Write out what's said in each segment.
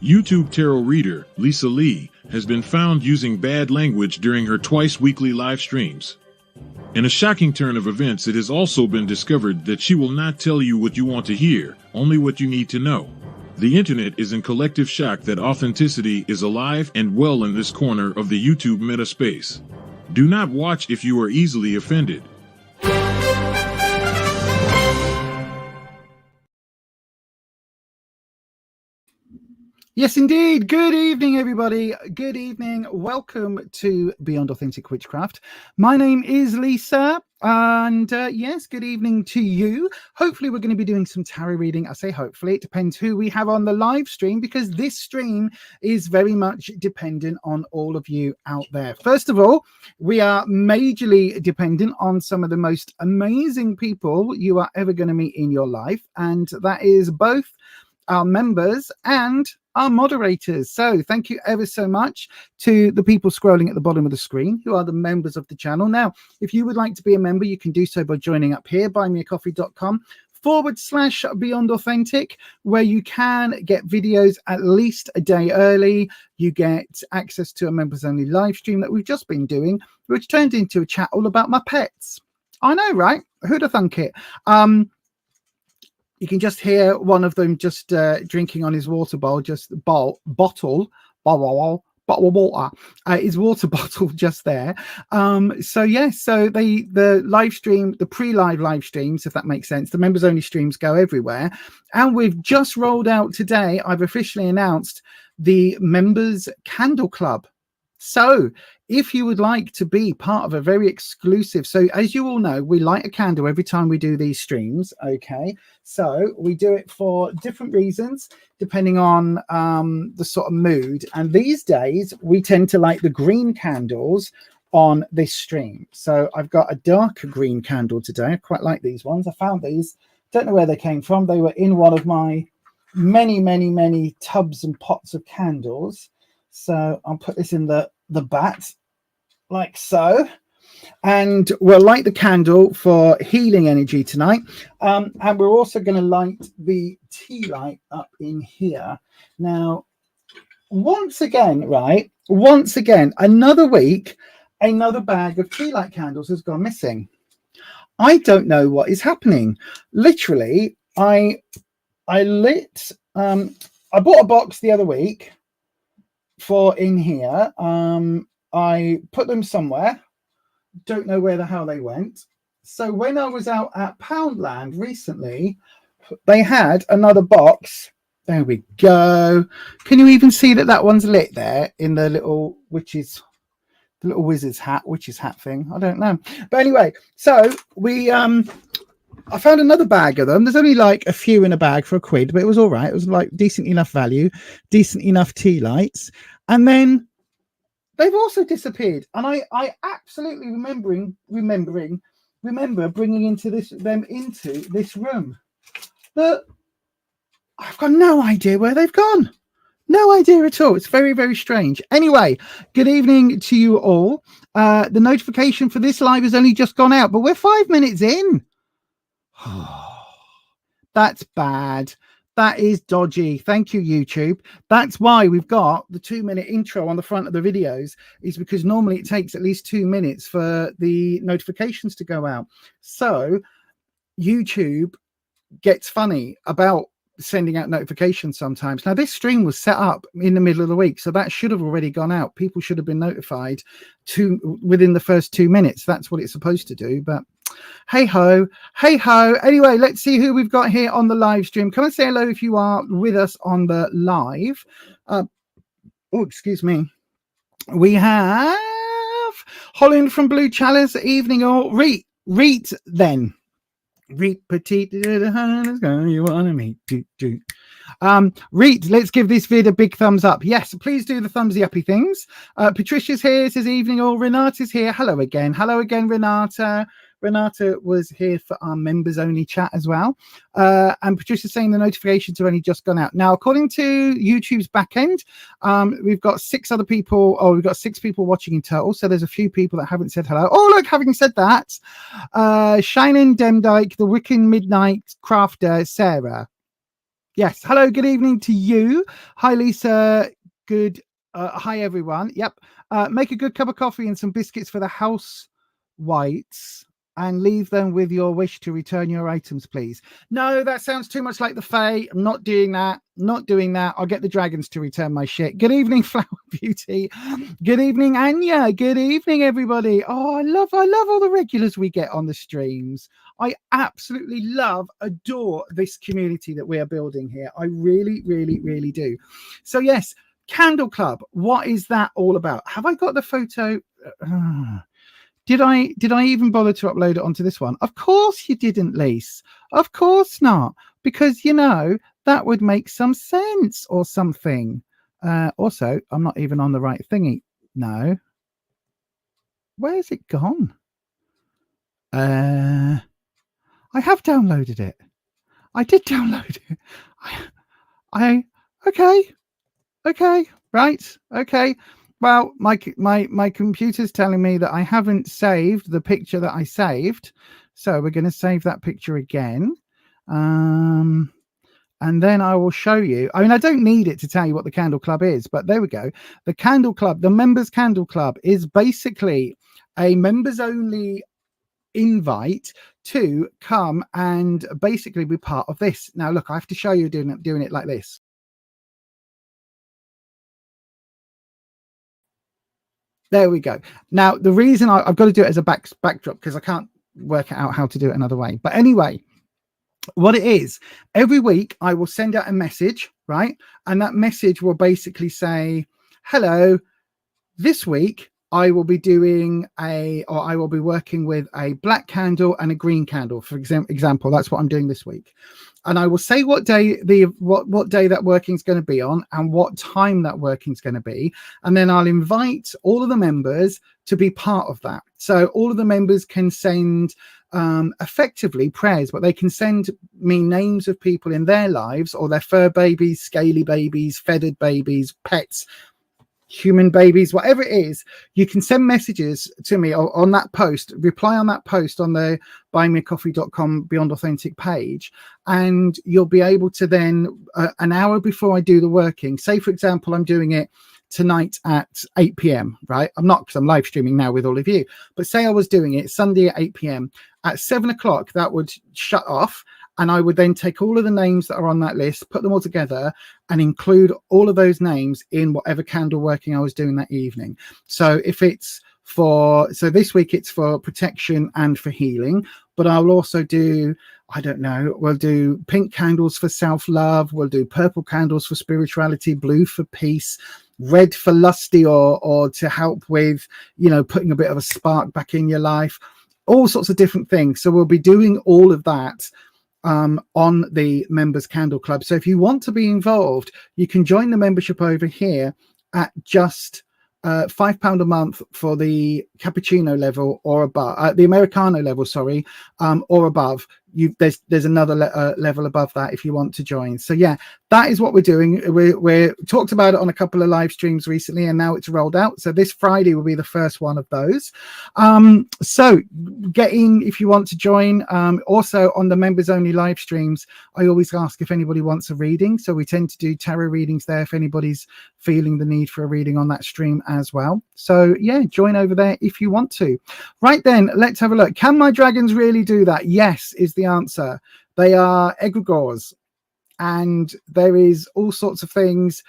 YouTube tarot reader Lisa Lee has been found using bad language during her twice-weekly live streams. In a shocking turn of events, it has also been discovered that she will not tell you what you want to hear, only what you need to know. The internet is in collective shock that authenticity is alive and well in this corner of the YouTube meta space. Do not watch if you are easily offended. Yes, indeed. Good evening, everybody. Good evening. Welcome to Beyond Authentic Witchcraft. My name is Lisa, and yes, good evening to you. Hopefully, we're going to be doing some tarot reading. I say hopefully. It depends who we have on the live stream, because this stream is very much dependent on all of you out there. First of all, we are majorly dependent on some of the most amazing people you are ever going to meet in your life, and that is both our members and our moderators. So thank you ever so much to the people scrolling at the bottom of the screen who are the members of the channel. Now, if you would like to be a member, you can do so by joining up here, buymeacoffee.com/Beyond Authentic, where you can get videos at least a day early. You get access to a members only live stream that we've just been doing, which turned into a chat all about my pets. I know, right? Who'd have thunk it? You can just hear one of them just drinking on his water bowl, just bottle of water, his water bottle just there. So yes, so the live stream, the pre-live live streams, if that makes sense, the members only streams go everywhere. And we've just rolled out today, I've officially announced the members candle club. So if you would like to be part of a very exclusive, so as you all know, we light a candle every time we do these streams. Okay, so we do it for different reasons depending on the sort of mood, and these days we tend to light the green candles on this stream. So I've got a darker green candle today. I quite like these ones. I found these, don't know where they came from. They were in one of my many tubs and pots of candles. So I'll put this in the bat like so, and we'll light the candle for healing energy tonight, and we're also going to light the tea light up in here. Now, once again, another week, another bag of tea light candles has gone missing. I don't know what is happening. Literally, I bought a box the other week for in here. I put them somewhere, don't know where the hell they went. So when I was out at Poundland recently, they had another box. There we go. Can you even see that one's lit there in the little witch's hat thing? I don't know, but anyway, so we I found another bag of them. There's only like a few in a bag for £1, but it was all right. It was like decent enough value, decent enough tea lights. And then they've also disappeared. And I absolutely remember bringing them into this room. But I've got no idea where they've gone. No idea at all. It's very, very strange. Anyway, good evening to you all. The notification for this live has only just gone out, but we're 5 minutes in. That's bad. That is dodgy. Thank you, YouTube. That's why we've got the 2-minute intro on the front of the videos, is because normally it takes at least 2 minutes for the notifications to go out. So YouTube gets funny about sending out notifications sometimes. Now, this stream was set up in the middle of the week, so that should have already gone out. People should have been notified within the first 2 minutes. That's what it's supposed to do, but hey ho. Anyway, let's see who we've got here on the live stream. Come and say hello if you are with us on the live. Oh, excuse me. We have Holland from Blue Chalice. Evening all. Reet then. Reet petite. You wanna meet? Reet, let's give this vid a big thumbs up. Yes, please do the thumbsy uppy things. Patricia's here, says evening all. Renata's here. Hello again, Renata. Renata was here for our members only chat as well. And Patricia's saying the notifications have only just gone out. Now, according to YouTube's back end, we've got 6 people watching in total. So there's a few people that haven't said hello. Oh, look, having said that, Shining Demdike, the Wiccan Midnight Crafter, Sarah. Yes. Hello. Good evening to you. Hi, Lisa. Good. Hi, everyone. Yep. Make a good cup of coffee and some biscuits for the house whites and leave them with your wish to return your items, please. No, that sounds too much like the Fae. I'm not doing that. Not doing that. I'll get the dragons to return my shit. Good evening, Flower Beauty. Good evening, Anya. Good evening, everybody. Oh, I love all the regulars we get on the streams. I absolutely love, adore this community that we are building here. I really, really, really do. So yes, Candle Club. What is that all about? Have I got the photo? Did I even bother to upload it onto this one? Of course you didn't, Lise. Of course not. Because, you know, that would make some sense or something. Also, I'm not even on the right thingy. No. Where's it gone? I have downloaded it. I did download it. Okay. Right. Okay. Well, my computer's telling me that I haven't saved the picture that I saved. So we're going to save that picture again. And then I will show you. I mean, I don't need it to tell you what the Candle Club is, but there we go. The Candle Club, the Members Candle Club, is basically a members-only invite to come and basically be part of this. Now, look, I have to show you doing it like this. There we go. Now, the reason I've got to do it as a backdrop because I can't work out how to do it another way. But anyway, what it is, every week I will send out a message, right? And that message will basically say, hello, this week I will be I will be working with a black candle and a green candle, for example. That's what I'm doing this week. And I will say what day what day that working is going to be on and what time that working is going to be. And then I'll invite all of the members to be part of that. So all of the members can send effectively prayers, but they can send me names of people in their lives or their fur babies, scaly babies, feathered babies, pets, human babies, whatever it is. You can send messages to me on that post, reply on that post on the buymeacoffee.com Beyond Authentic page, and you'll be able to then an hour before I do the working, say for example I'm doing it tonight at 8 p.m, right? I'm not, because I'm live streaming now with all of you, but say I was doing it Sunday at 8 p.m, at 7 o'clock that would shut off. And I would then take all of the names that are on that list, put them all together and include all of those names in whatever candle working I was doing that evening. So if it's so this week it's for protection and for healing, but I'll also do, I don't know, we'll do pink candles for self-love. We'll do purple candles for spirituality, blue for peace, red for lusty or to help with, you know, putting a bit of a spark back in your life, all sorts of different things. So we'll be doing all of that on the Members Candle Club. So if you want to be involved, you can join the membership over here at just £5 a month for the cappuccino level or above, the Americano level, sorry, or above. There's another level above that if you want to join. So yeah, that is what we're doing. We're talked about it on a couple of live streams recently, and now it's rolled out. So this Friday will be the first one of those. So get in if you want to join. Also on the members only live streams, I always ask if anybody wants a reading. So we tend to do tarot readings there if anybody's feeling the need for a reading on that stream as well. So yeah, join over there if you want to. Right then, let's have a look. Can my dragons really do that? Yes, is the answer. They are egregores, and there is all sorts of things.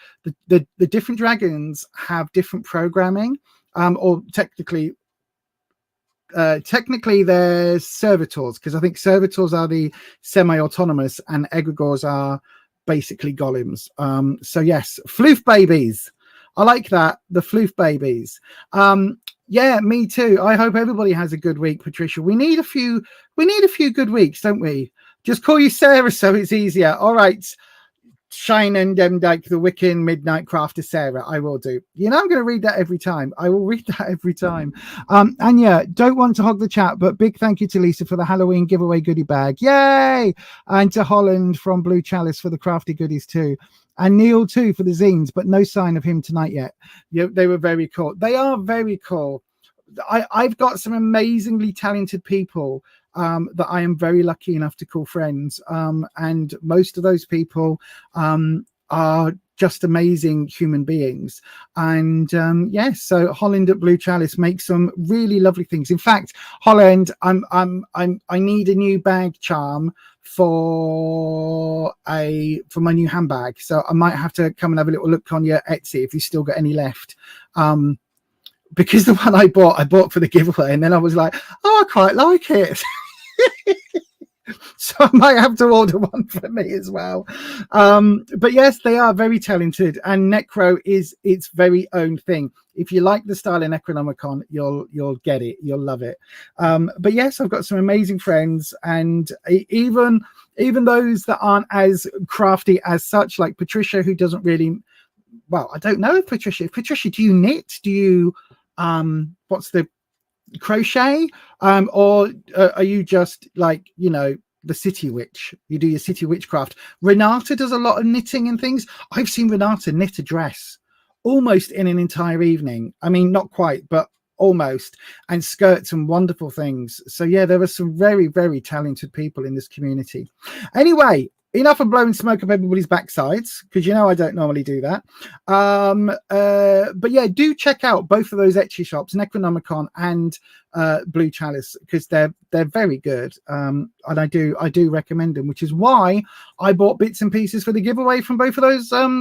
The different dragons have different programming, or technically they're servitors, because I think servitors are the semi-autonomous and egregores are basically golems. So yes, floof babies. I like that, the floof babies. Yeah, me too. I hope everybody has a good week, Patricia. We need a few good weeks, don't we? Just call you Sarah so it's easier. All right. Shine and Demdike, the Wiccan Midnight Crafter Sarah. I will do. You know, I'm going to read that every time. I will read that every time. And yeah, don't want to hog the chat, but big thank you to Lisa for the Halloween giveaway goodie bag. Yay! And to Holland from Blue Chalice for the crafty goodies too. And Neil too for the zines, but no sign of him tonight yet. Yeah, they were very cool. They are very cool. I've got some amazingly talented people that I am very lucky enough to call friends. And most of those people are just amazing human beings. And yes, so Holland at Blue Chalice makes some really lovely things. In fact, Holland, I need a new bag charm for my new handbag, so I might have to come and have a little look on your Etsy if you still got any left, because the one I bought for the giveaway, and then I was like, oh, I quite like it. So I might have to order one for me as well. But yes, they are very talented, and Necro is its very own thing. If you like the style of Necronomicon, you'll get it, you'll love it. But yes, I've got some amazing friends, and even those that aren't as crafty as such, like Patricia, who doesn't really, well, I don't know if Patricia, do you knit? Do you what's the crochet, or are you just like, you know, the city witch? You do your city witchcraft. Renata does a lot of knitting and things. I've seen Renata knit a dress almost in an entire evening. I mean, not quite, but almost, and skirts and wonderful things. So yeah, there are some very, very talented people in this community. Anyway, enough of blowing smoke up everybody's backsides, because you know I don't normally do that. But yeah, do check out both of those Etsy shops, Necronomicon and Blue Chalice, because they're very good, and I do recommend them, which is why I bought bits and pieces for the giveaway from both of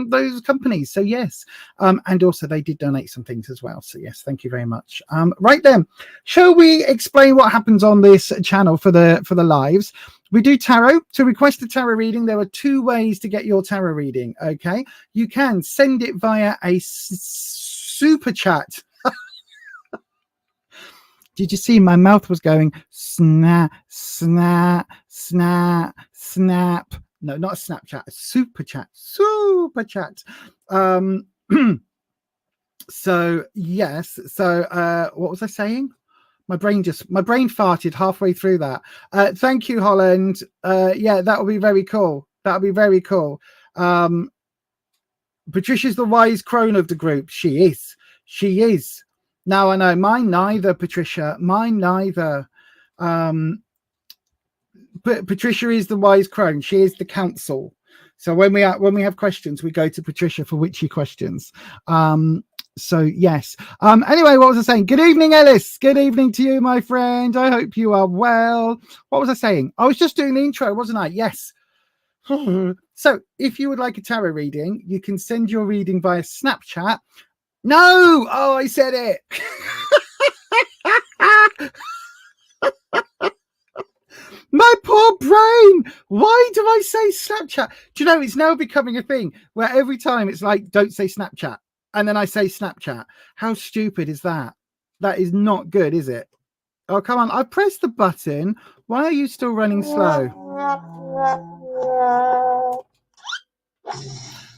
those companies. So yes, and also they did donate some things as well. So yes, thank you very much. Right then, shall we explain what happens on this channel for the lives? We do tarot. To request a tarot reading, there are two ways to get your tarot reading. Okay, you can send it via a super chat. Did you see my mouth was going snap, snap, snap, snap? No, not a Snapchat, a super chat, super chat. So yes, so what was I saying? My brain farted halfway through that. Thank you, Holland. Yeah, that would be very cool. That would be very cool. Patricia's the wise crone of the group. She is. Now I know, mine neither, Patricia. Mine neither. But Patricia is the wise crone. She is the counsel. So when we have questions, we go to Patricia for witchy questions. So yes. Anyway, what was I saying? Good evening, Ellis. Good evening to you, my friend. I hope you are well. What was I saying? I was just doing the intro, wasn't I? Yes. So if you would like a tarot reading, you can send your reading via Snapchat. No! Oh, I said it. My poor brain. Why do I say Snapchat? Do you know, it's now becoming a thing where every time it's like, don't say Snapchat. And then I say Snapchat. How stupid is that? That is not good, is it? Oh, come on. I pressed the button. Why are you still running slow?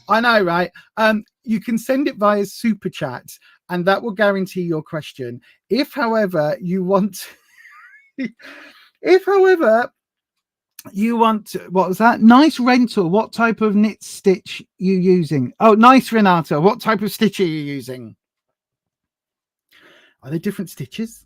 I know, right? You can send it via super chat, and that will guarantee your question. If, however, you want... what was that? Nice rental. What type of knit stitch you using? Oh, nice, Renata. What type of stitch are you using? Are there different stitches?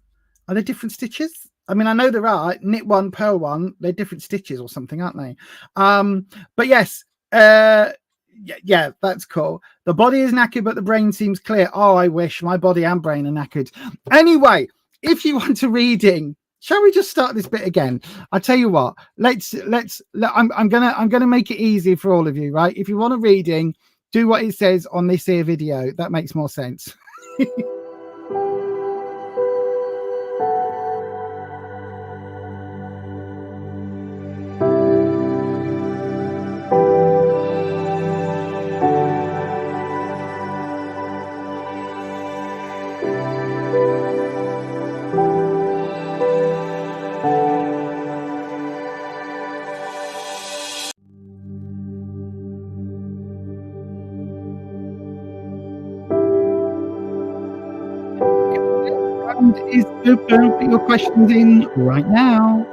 I mean, I know there are. Knit one, pearl one. They're different stitches or something, aren't they? But yes, yeah, that's cool. The body is knackered, but the brain seems clear. Oh, I wish my body and brain are knackered. Anyway, if you want a reading, shall we just start this bit again? I'll tell you what. I'm gonna make it easy for all of you, right? If you want a reading, do what it says on this here video. That makes more sense. Is open. Put your questions in right now.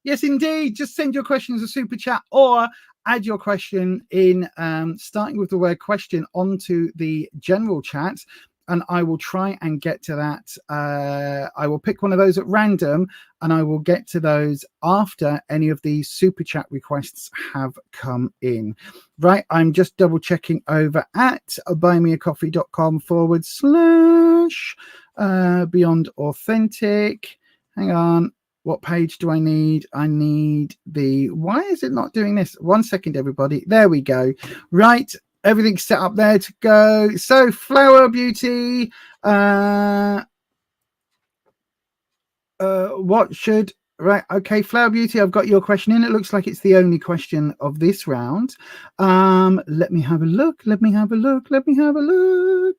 Yes, indeed. Just send your question as a super chat or add your question in, starting with the word question, onto the general chat. And I will try and get to that. I will pick one of those at random and I will get to those after any of these super chat requests have come in. Right. I'm just double checking over at buymeacoffee.com/ Beyond Authentic. Hang on. What page do I need? I need the, why is it not doing this? 1 second, everybody. There we go. Right. Everything's set up there to go. So Flower Beauty, what should, right? Okay, Flower Beauty, I've got your question in. It looks like it's the only question of this round. Let me have a look. Let me have a look. Let me have a look.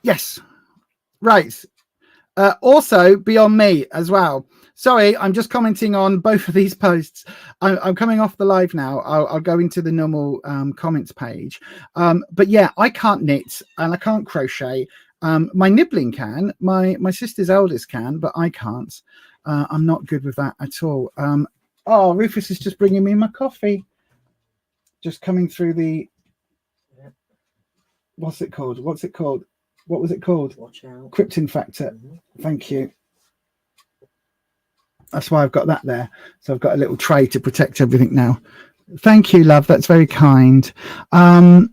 Yes. Right. Also, Beyond Me as well. Sorry, I'm just commenting on both of these posts. I'm coming off the live now. I'll go into the normal comments page. But yeah, I can't knit and I can't crochet. My nibbling can. My sister's eldest can, but I can't. I'm not good with that at all. Oh, Rufus is just bringing me my coffee. Just coming through the... What's it called? What's it called? What was it called? Watch out. Krypton factor. Thank you. That's why I've got that there. So I've got a little tray to protect everything now. Thank you, love. That's very kind. I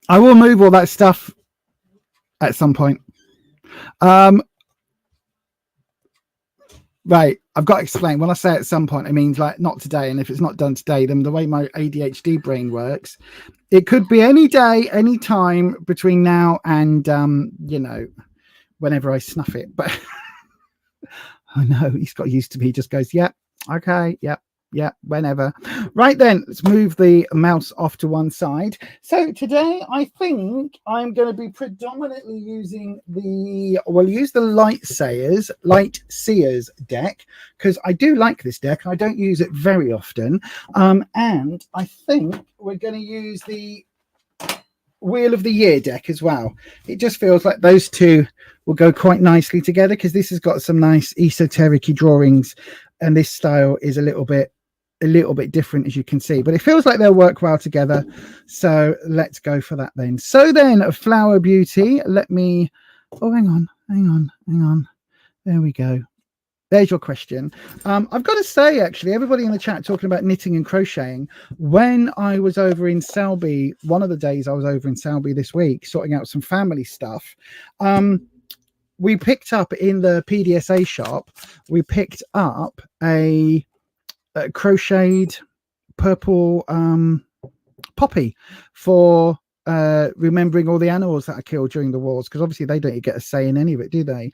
will move all that stuff at some point. Right. I've got to explain. When I say at some point, it means like not today. And if it's not done today, then the way my ADHD brain works, it could be any day, any time between now and, you know, whenever I snuff it. But I know he's got used to me. He just goes, yep, okay, yep, whenever. Right then, let's move the mouse off to one side. So today, I think I'm going to be predominantly using the, we'll use the Lightseers deck, because I do like this deck. I don't use it very often. And I think we're going to use the Wheel of the Year deck as well. It just feels like those two will go quite nicely together, because this has got some nice esoteric-y drawings, and this style is a little bit different, as you can see, but it feels like they'll work well together. So let's go for that then. So then, Flower Beauty, let me, oh, hang on, there we go. There's your question. I've got to say, actually, everybody in the chat talking about knitting and crocheting. When I was over in Selby, one of the days I was over in Selby this week, sorting out some family stuff, we picked up in the PDSA shop, we picked up a crocheted purple poppy for remembering all the animals that are killed during the wars, because obviously they don't get a say in any of it, do they?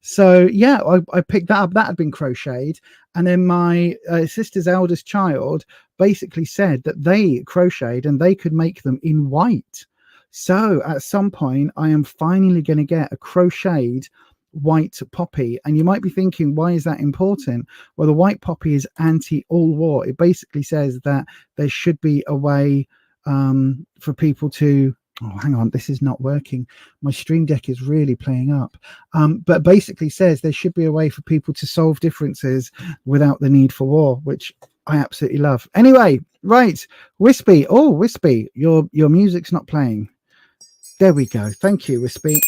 So yeah, I picked that up. That had been crocheted, and then my sister's eldest child basically said that they crocheted and they could make them in white. So at some point I am finally going to get a crocheted white poppy. And you might be thinking, why is that important? Well, the white poppy is anti-all war. It basically says that there should be a way for people to, oh, hang on, this is not working. My Stream Deck is really playing up. But basically says there should be a way for people to solve differences without the need for war, which I absolutely love. Anyway, right, Wispy. Oh, Wispy, your music's not playing. There we go. Thank you, Wispy.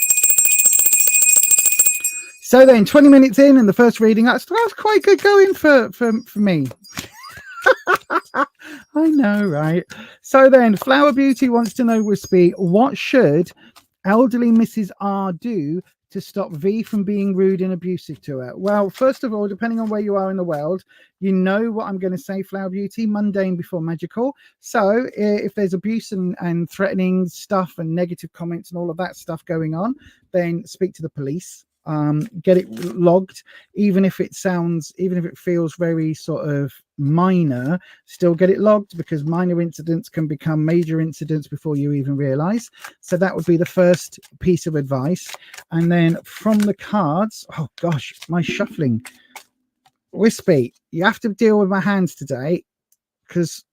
So then, 20 minutes in and the first reading, that's quite good going for me. I know, right? So then, Flower Beauty wants to know, Wispy, what should elderly Mrs. R do to stop V from being rude and abusive to her? Well, first of all, depending on where you are in the world, you know what I'm going to say, Flower Beauty, mundane before magical. So if there's abuse and threatening stuff and negative comments and all of that stuff going on, then speak to the police. Get it logged, even if it feels very sort of minor, still get it logged, because minor incidents can become major incidents before you even realize. So that would be the first piece of advice. And then from the cards, oh gosh, my shuffling. Wispy, you have to deal with my hands today, because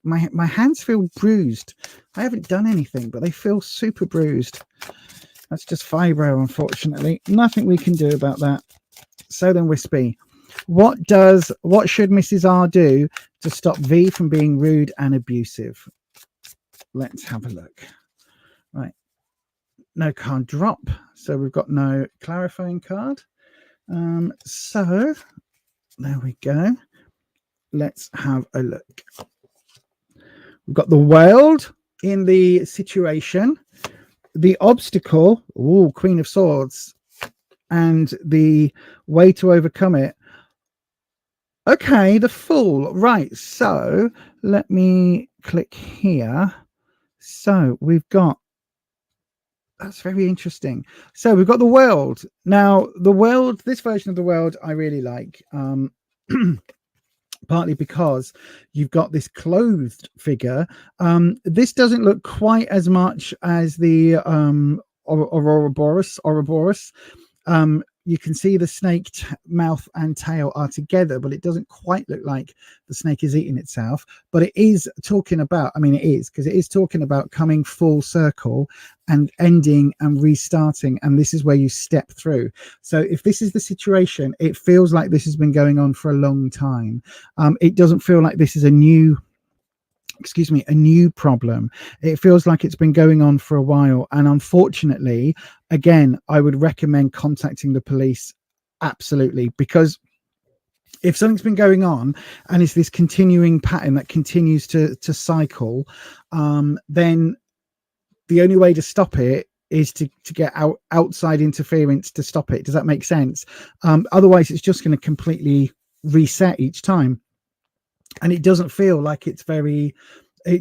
my hands feel bruised. I haven't done anything, but they feel super bruised. That's just fibro, unfortunately. Nothing we can do about that. So then Wispy, what should Mrs. R do to stop V from being rude and abusive? Let's have a look. Right. No card drop. So we've got no clarifying card. So there we go. Let's have a look. We've got the world in the situation, the obstacle, ooh, Queen of Swords, and the way to overcome it. Okay, the Fool. Right, so let me click here. So we've got, that's very interesting. So we've got the world. Now, the world, this version of the world I really like. Partly because you've got this clothed figure. This doesn't look quite as much as the Ouroboros. You can see the snake mouth and tail are together, but it doesn't quite look like the snake is eating itself. But it is talking about, I mean, it is, because it is talking about coming full circle and ending and restarting. And this is where you step through. So if this is the situation, it feels like this has been going on for a long time. It doesn't feel like this is a new problem. It feels like it's been going on for a while, and unfortunately, again, I would recommend contacting the police, absolutely, because if something's been going on and it's this continuing pattern that continues to cycle, then the only way to stop it is to get outside interference to stop it. Does that make sense? Otherwise it's just going to completely reset each time. And it doesn't feel like it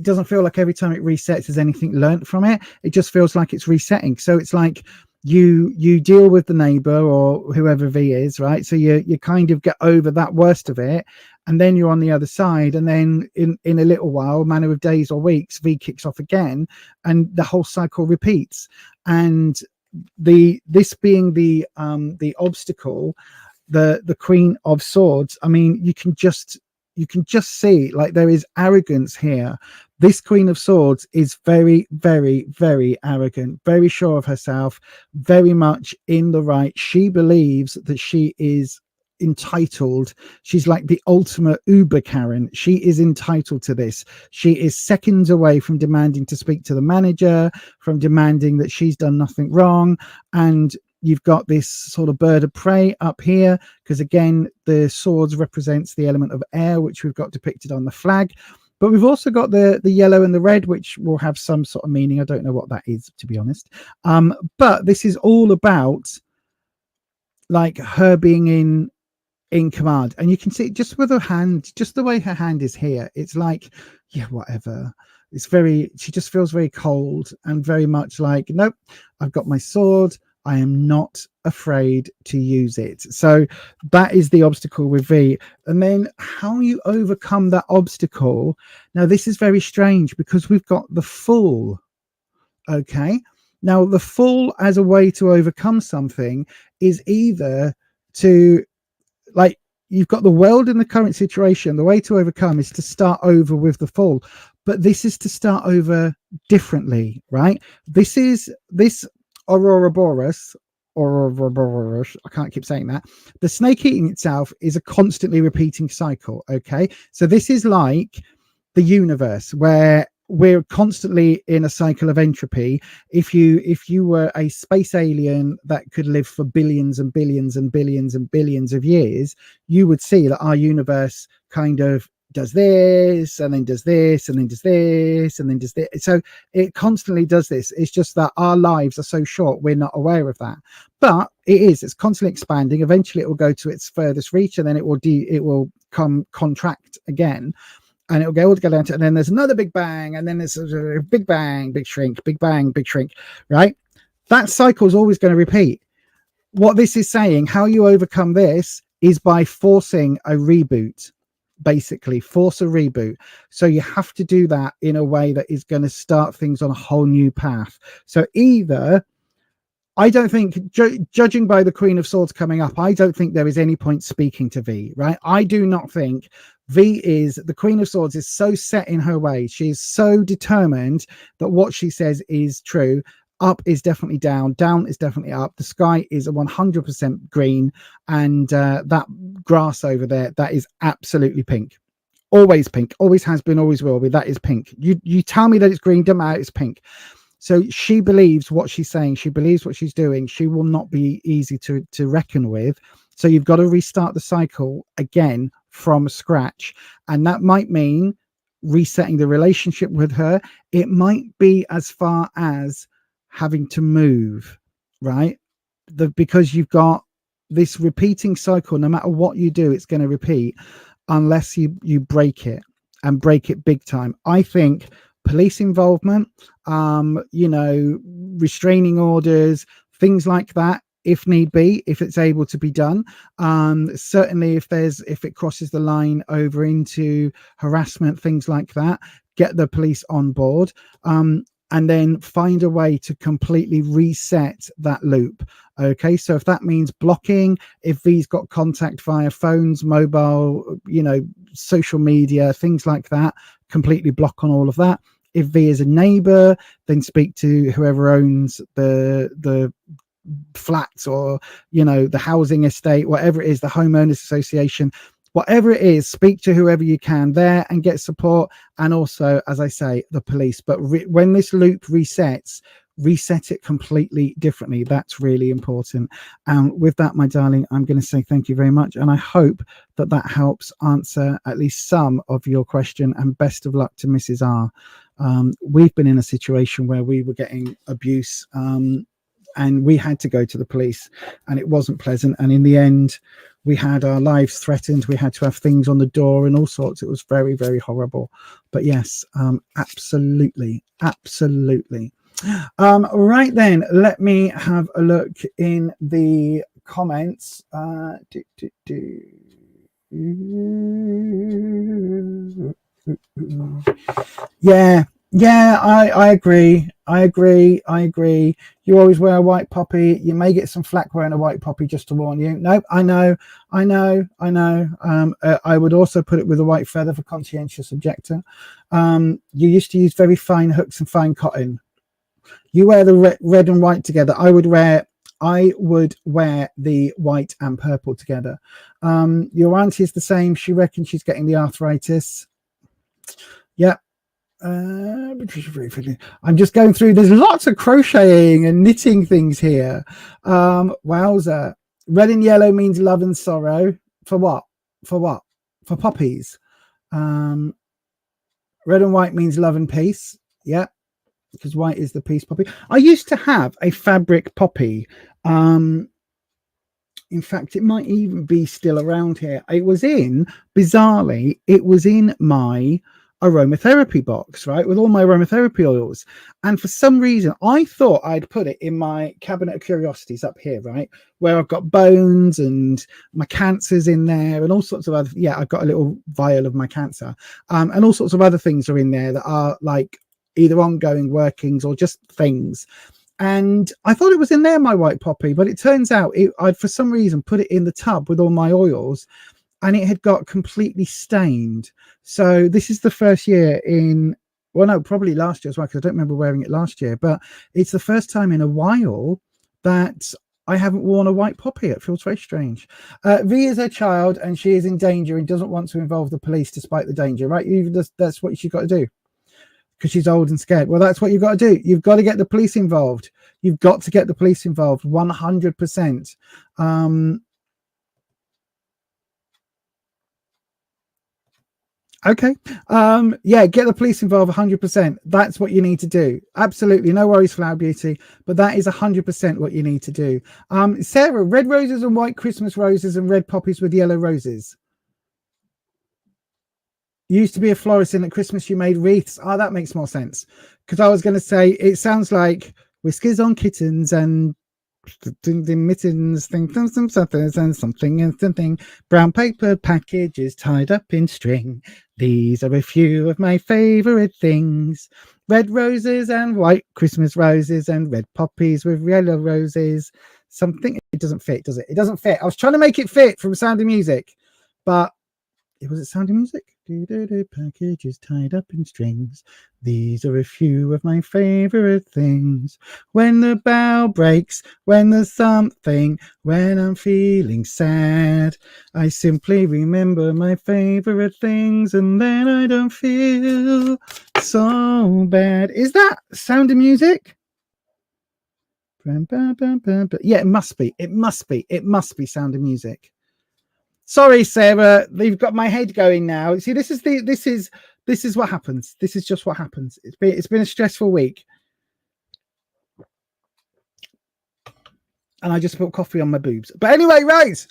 doesn't feel like every time it resets there's anything learnt from it. It just feels like it's resetting. So it's like you deal with the neighbor or whoever V is, right? So you kind of get over that worst of it, and then you're on the other side, and then in a little while, matter of days or weeks, V kicks off again, and the whole cycle repeats. And this being the obstacle, the Queen of Swords, I mean, you can just see, like, there is arrogance here. This Queen of Swords is very, very, very arrogant, very sure of herself, very much in the right. She believes that she is entitled. She's like the ultimate Uber Karen. She is entitled to this. She is seconds away from demanding to speak to the manager, from demanding that she's done nothing wrong. And you've got this sort of bird of prey up here, because again, the swords represents the element of air, which we've got depicted on the flag. But we've also got the yellow and the red, which will have some sort of meaning. I don't know what that is, to be honest. But this is all about, like, her being in command. And you can see just with her hand, just the way her hand is here, it's like, yeah, whatever. It's very, she just feels very cold and very much like, nope, I've got my sword, I am not afraid to use it. So that is the obstacle with V. And then how you overcome that obstacle. Now, this is very strange because we've got the Fool. Okay. Now, the Fool as a way to overcome something is either to, like, you've got the world in the current situation. The way to overcome is to start over with the Fool. But this is to start over differently, right? This Ouroboros, I can't keep saying that. The snake eating itself is a constantly repeating cycle. Okay, so this is like the universe where we're constantly in a cycle of entropy. If you were a space alien that could live for billions and billions and billions and billions of years, you would see that our universe kind of does this and then does this and then does this and then does this. So it constantly does this. It's just that our lives are so short, we're not aware of that. But it's constantly expanding. Eventually it will go to its furthest reach, and then it will come contract again, and it will go all together, and then there's another big bang, and then there's a big bang, big shrink, big bang, big shrink, right? That cycle is always going to repeat. What this is saying, how you overcome this is by forcing a reboot. Basically force a reboot. So you have to do that in a way that is going to start things on a whole new path. So either, I don't think, judging by the Queen of Swords coming up, I don't think there is any point speaking to V, right? I do not think V is, the Queen of Swords is so set in her way. She's so determined that what she says is true. Up is definitely down. Down is definitely up. The sky is 100% green. And that grass over there, that is absolutely pink. Always pink. Always has been, always will be. That is pink. You tell me that it's green, don't matter, it's pink. So she believes what she's saying. She believes what she's doing. She will not be easy to reckon with. So you've got to restart the cycle again from scratch. And that might mean resetting the relationship with her. It might be as far as having to move, right? Because you've got this repeating cycle. No matter what you do, it's going to repeat unless you break it, and break it big time. I think police involvement, restraining orders, things like that, if need be, if it's able to be done. Certainly if it crosses the line over into harassment, things like that, get the police on board. And then find a way to completely reset that loop. Okay, so if that means blocking, if V's got contact via phones, mobile, social media, things like that, completely block on all of that. If V is a neighbor, then speak to whoever owns the flats, or the housing estate, whatever it is, the homeowners association, whatever it is, speak to whoever you can there and get support. And also, as I say, the police. But when this loop resets, reset it completely differently. That's really important. And with that, my darling, I'm going to say thank you very much. And I hope that helps answer at least some of your question, and best of luck to Mrs. R. We've been in a situation where we were getting abuse, and we had to go to the police, and it wasn't pleasant. And in the end, we had our lives threatened. We had to have things on the door and all sorts. It was very, very horrible. But yes, absolutely. Right then, let me have a look in the comments. Yeah, I agree. You always wear a white poppy. You may get some flack wearing a white poppy, just to warn you. Nope, I know. I would also put it with a white feather for conscientious objector. You used to use very fine hooks and fine cotton. You wear the red and white together. I would wear the white and purple together. Your auntie is the same. She reckons she's getting the arthritis. Yeah. I'm just going through. There's lots of crocheting and knitting things here. Wowza. Red and yellow means love and sorrow. For what? For poppies. Red and white means love and peace. Yeah, because white is the peace poppy. I used to have a fabric poppy. In fact, it might even be still around here. Bizarrely, it was in my aromatherapy box, right, with all my aromatherapy oils. And for some reason, I thought I'd put it in my cabinet of curiosities up here, right, where I've got bones and my cancers in there and all sorts of other. Yeah, I've got a little vial of my cancer, and all sorts of other things are in there that are like either ongoing workings or just things. And I thought it was in there, my white poppy, but it turns out I'd for some reason put it in the tub with all my oils, and it had got completely stained. So this is the first year probably last year as well, because I don't remember wearing it last year, but it's the first time in a while that I haven't worn a white poppy. It feels very strange. V is her child and she is in danger and doesn't want to involve the police despite the danger, right? That's what you've got to do, because she's old and scared. Well, that's what you've got to do. You've got to get the police involved. You've got to get the police involved 100%. Okay. Yeah, get the police involved 100%. That's what you need to do. Absolutely. No worries, Flower Beauty. But that is 100% what you need to do. Sarah, red roses and white Christmas roses and red poppies with yellow roses. You used to be a florist, and at Christmas you made wreaths. Oh, that makes more sense. Because I was going to say, it sounds like whiskers on kittens and the mittens, something. Brown paper packages tied up in string. These are a few of my favorite things. Red roses and white Christmas roses and red poppies with yellow roses. Something. It doesn't fit, does it? It doesn't fit. I was trying to make it fit from Sound of Music, but was it Sound of Music? Packages tied up in strings. These are a few of my favorite things. When the bow breaks, when there's something, when I'm feeling sad, I simply remember my favorite things, and then I don't feel so bad. Is that Sound of Music? Yeah, it must be. It must be. It must be Sound of Music. Sorry, Sarah, you've got my head going now. See, this is what happens. This is just what happens. It's been a stressful week, and I just put coffee on my boobs. But anyway, right?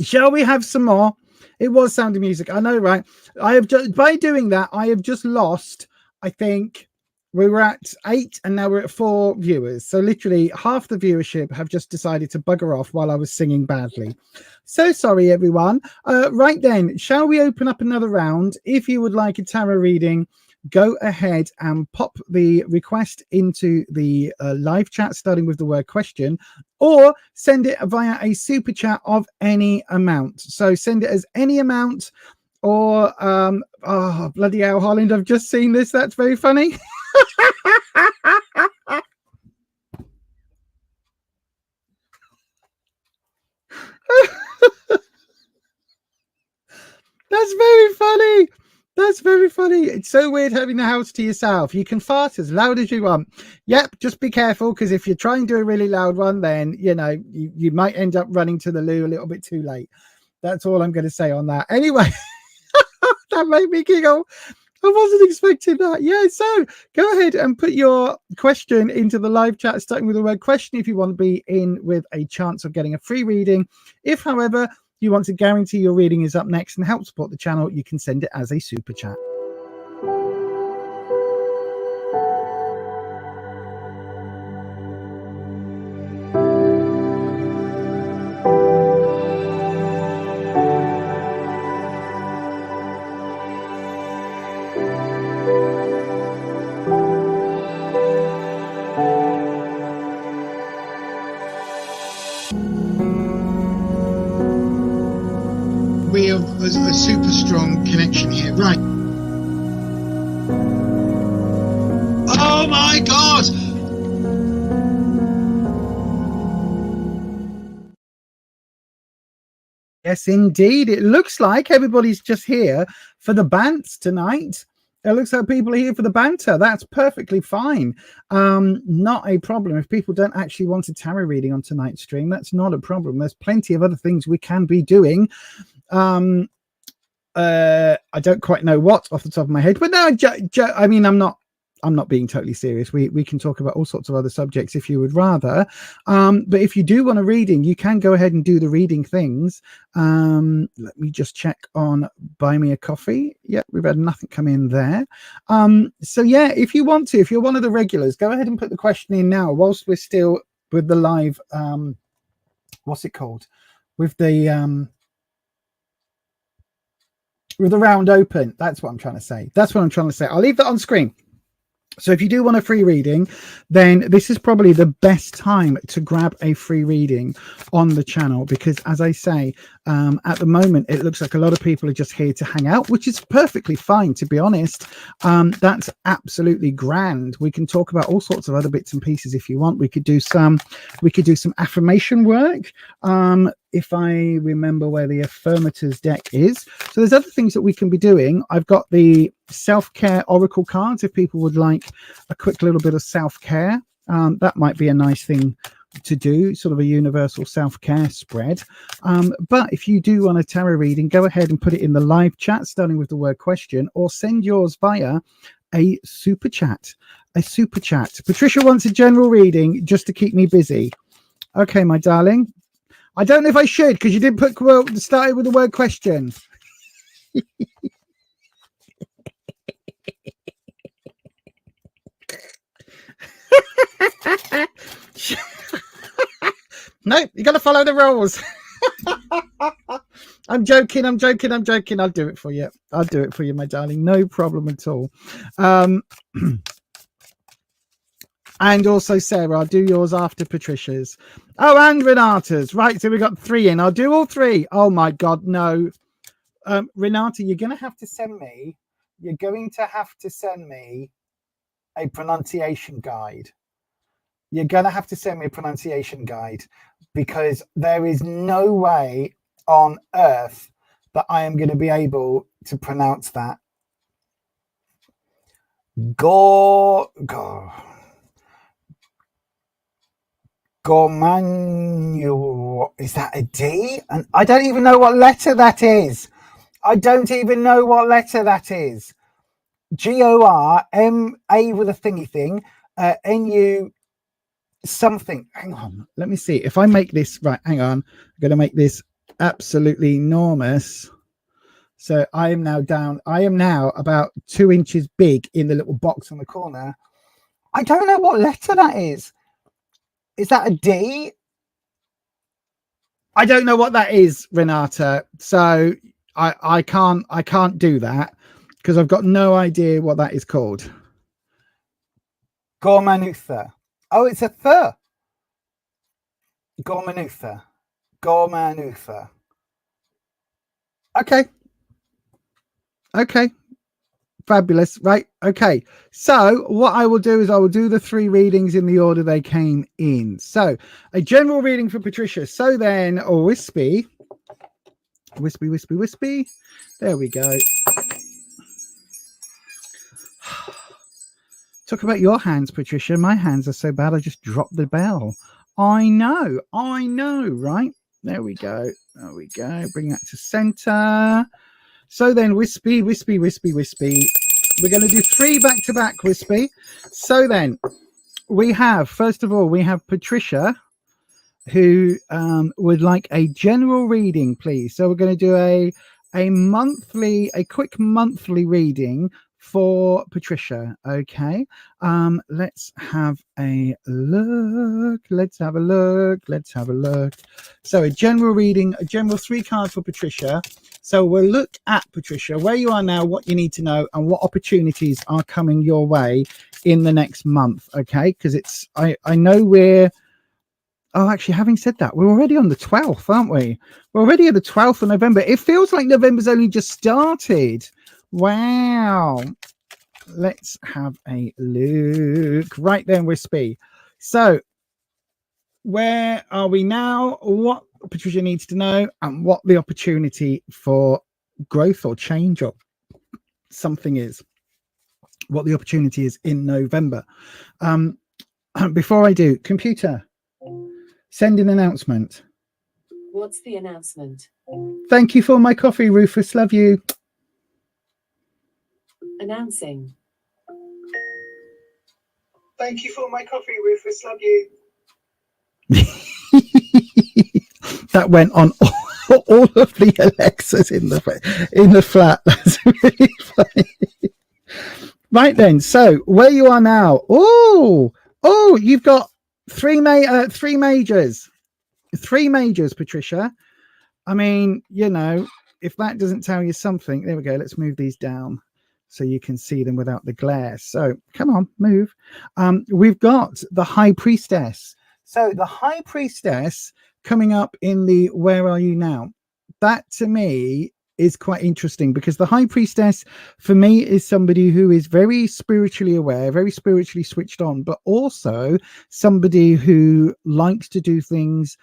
Shall we have some more? It was Sound of Music. I know, right? I have just, by doing that, I have just lost. I think we were at 8, and now we're at 4 viewers. So literally half the viewership have just decided to bugger off while I was singing badly. So sorry, everyone. Right then, shall we open up another round? If you would like a tarot reading, go ahead and pop the request into the live chat, starting with the word question, or send it via a super chat of any amount. So send it as any amount, or oh, bloody hell, Holland, I've just seen this. That's very funny. That's very funny. That's very funny. It's so weird having the house to yourself. You can fart as loud as you want. Yep, just be careful, because if you try and do a really loud one, then, you know, you might end up running to the loo a little bit too late. That's all I'm going to say on that. Anyway, that made me giggle. I wasn't expecting that. Yeah, so go ahead and put your question into the live chat, starting with the word question, if you want to be in with a chance of getting a free reading. If, however, you want to guarantee your reading is up next and help support the channel, you can send it as a super chat. We have a super strong connection here, right? Oh my God! Yes, indeed. It looks like everybody's just here for the bants tonight. It looks like people are here for the banter. That's perfectly fine. Not a problem. If people don't actually want a tarot reading on tonight's stream, that's not a problem. There's plenty of other things we can be doing. I don't quite know what off the top of my head, but no, I mean, I'm not being totally serious. We can talk about all sorts of other subjects if you would rather. But if you do want a reading, you can go ahead and do the reading things. Let me just check on Buy Me a Coffee. Yep, we've had nothing come in there. So yeah, if you want to, if you're one of the regulars, go ahead and put the question in now whilst we're still with the live, what's it called? With the round open. That's what I'm trying to say. That's what I'm trying to say. I'll leave that on screen. So if you do want a free reading, then this is probably the best time to grab a free reading on the channel, because as I say, at the moment, it looks like a lot of people are just here to hang out, which is perfectly fine, to be honest. That's absolutely grand. We can talk about all sorts of other bits and pieces if you want. We could do some affirmation work. If I remember where the affirmators deck is. So there's other things that we can be doing. I've got the self-care oracle cards if people would like a quick little bit of self-care. That might be a nice thing to do, sort of a universal self-care spread. But if you do want a tarot reading, go ahead and put it in the live chat, starting with the word question, or send yours via a super chat. Patricia wants a general reading just to keep me busy. Okay, my darling. I don't know if I should, because you didn't put started with the word question. No, you got to follow the rules. I'm joking. I'll do it for you. My darling. No problem at all. And also, Sarah, I'll do yours after Patricia's. Oh, and Renata's. Right, so we got 3 in. I'll do all 3. Oh, my God, no. Renata, you're going to have to send me. You're going to have to send me a pronunciation guide. You're going to have to send me a pronunciation guide, because there is no way on earth that I am going to be able to pronounce that. Gormanu. Is that a D? And I don't even know what letter that is. I don't even know what letter that is. Gorma with a thingy thing. NU something. Hang on. Let me see. If I make this right, hang on. I'm going to make this absolutely enormous. So I am now down. I am now about 2 inches big in the little box on the corner. I don't know what letter that is. Is that a D? I don't know what that is, Renata. So I can't do that, because I've got no idea what that is called. Gormanutha. Oh, it's a th. Gormanutha. Gormanutha. Okay. Okay. Fabulous. Right. Okay. So what I will do is I will do the 3 readings in the order they came in. So a general reading for Patricia. So then, Wispy. Wispy, wispy, wispy. There we go. Talk about your hands, Patricia. My hands are so bad I just dropped the bell. I know, right? There we go. There we go. Bring that to center. So then, Wispy, wispy, wispy, wispy. We're going to do 3 back-to-back, Wispy. So then, we have, first of all, we have Patricia, who would like a general reading, please. So we're going to do a quick monthly reading for Patricia. Okay. Let's have a look. Let's have a look. So a general reading, a general 3 cards for Patricia. So we'll look at, Patricia, where you are now, what you need to know, and what opportunities are coming your way in the next month. Okay, because it's I know we're actually, having said that, we're already on the 12th, aren't we? We're already at the 12th of November. It feels like November's only just started. Wow. Let's have a look. Right then, Wispy. So where are we now? What Patricia needs to know, and what the opportunity for growth or change or something is. What the opportunity is in November. Before I do, computer, send an announcement. What's the announcement? Thank you for my coffee, Rufus. Love you. Announcing. Thank you for my coffee, Rufus. Love you. That went on all of the Alexas in the flat. That's really funny. Right then, so where you are now. Oh, you've got 3 majors. 3 majors, Patricia. I mean, you know, if that doesn't tell you something, there we go. Let's move these down so you can see them without the glare. So come on, move. We've got the High Priestess. So the High Priestess coming up in the Where Are You Now? That to me is quite interesting, because the High Priestess for me is somebody who is very spiritually aware, very spiritually switched on, but also somebody who likes to do things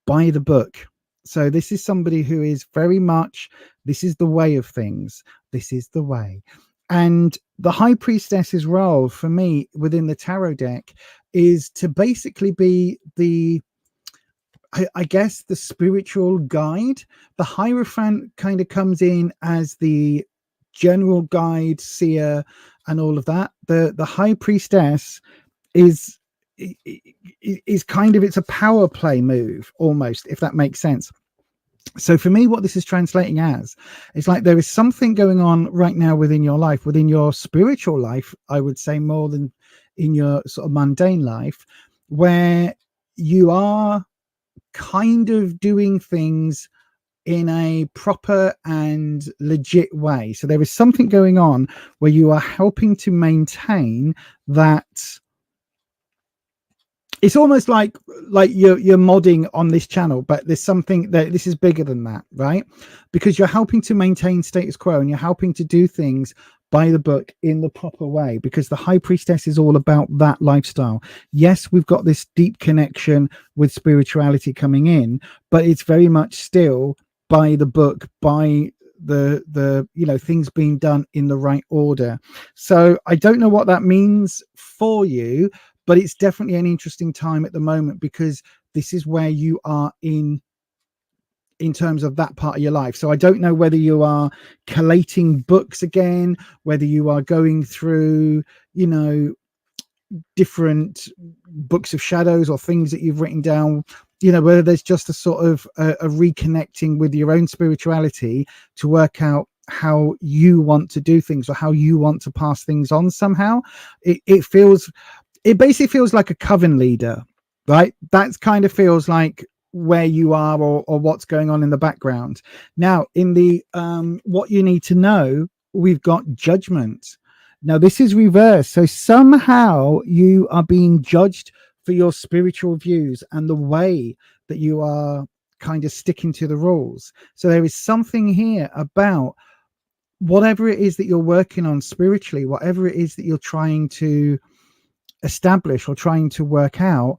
by the book. So this is somebody who is very much, this is the way of things. This is the way. And the High Priestess's role for me within the tarot deck is to basically be I guess the spiritual guide. The Hierophant kind of comes in as the general guide, seer, and all of that. The High Priestess is kind of, it's a power play move almost, if that makes sense. So for me, what this is translating as is like there is something going on right now within your life, within your spiritual life, I would say, more than in your sort of mundane life, where you are kind of doing things in a proper and legit way. So there is something going on where you are helping to maintain that. It's almost like like you're modding on this channel, but there's something that this is bigger than that, right? Because you're helping to maintain status quo and you're helping to do things by the book in the proper way, because the High Priestess is all about that lifestyle. Yes, we've got this deep connection with spirituality coming in, but it's very much still by the book, by the you know, things being done in the right order. So I don't know what that means for you, but it's definitely an interesting time at the moment, because this is where you are in terms of that part of your life. So I don't know whether you are collating books again, whether you are going through, you know, different books of shadows or things that you've written down, you know, whether there's just a sort of a reconnecting with your own spirituality to work out how you want to do things or how you want to pass things on somehow. It basically feels like a coven leader, right? That's kind of feels like where you are, or what's going on in the background. Now in the what you need to know, we've got judgment. Now this is reversed, so somehow you are being judged for your spiritual views and the way that you are kind of sticking to the rules. So there is something here about whatever it is that you're working on spiritually, whatever it is that you're trying to establish or trying to work out,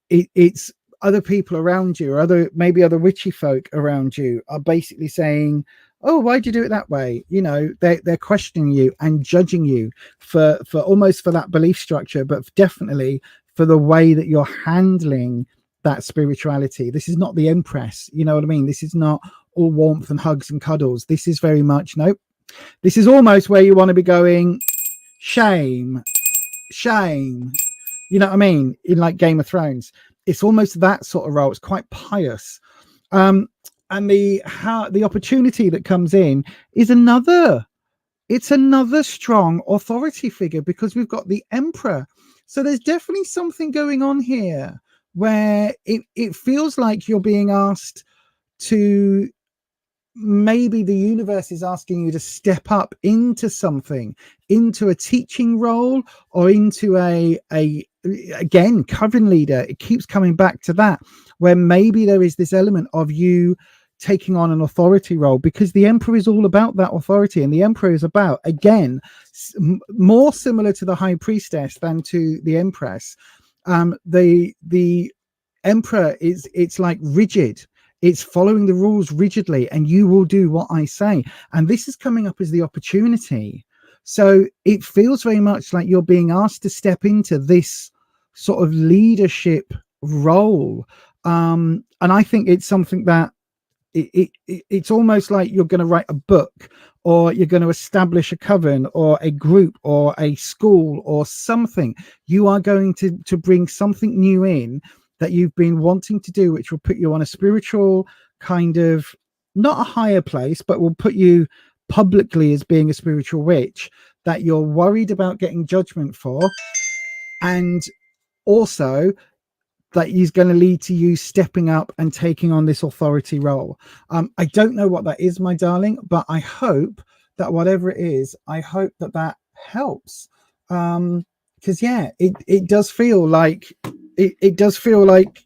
it's other people around you, or maybe other witchy folk around you are basically saying, oh, why'd you do it that way? You know, they're questioning you and judging you for almost for that belief structure, but definitely for the way that you're handling that spirituality. This is not the Empress, you know what I mean? This is not all warmth and hugs and cuddles. This is very much, nope. This is almost where you want to be going, shame, you know what I mean? In like Game of Thrones, it's almost that sort of role. It's quite pious. And the opportunity that comes in is another strong authority figure, because we've got the Emperor. So there's definitely something going on here where it feels like you're being asked to, maybe the universe is asking you to step up into something, into a teaching role, or into a again, coven leader. It keeps coming back to that, where maybe there is this element of you taking on an authority role, because the Emperor is all about that authority, and the Emperor is about, again, more similar to the High Priestess than to the Empress. The Emperor it's like rigid. It's following the rules rigidly, and you will do what I say. And this is coming up as the opportunity. So it feels very much like you're being asked to step into this sort of leadership role. And I think it's something that it's almost like you're going to write a book, or you're going to establish a coven or a group or a school or something. You are going to bring something new in that you've been wanting to do, which will put you on a spiritual kind of, not a higher place, but will put you publicly as being a spiritual witch that you're worried about getting judgment for. And also that is going to lead to you stepping up and taking on this authority role. I don't know what that is, my darling, but I hope that whatever it is, I hope that helps. Because yeah, it does feel like it does feel like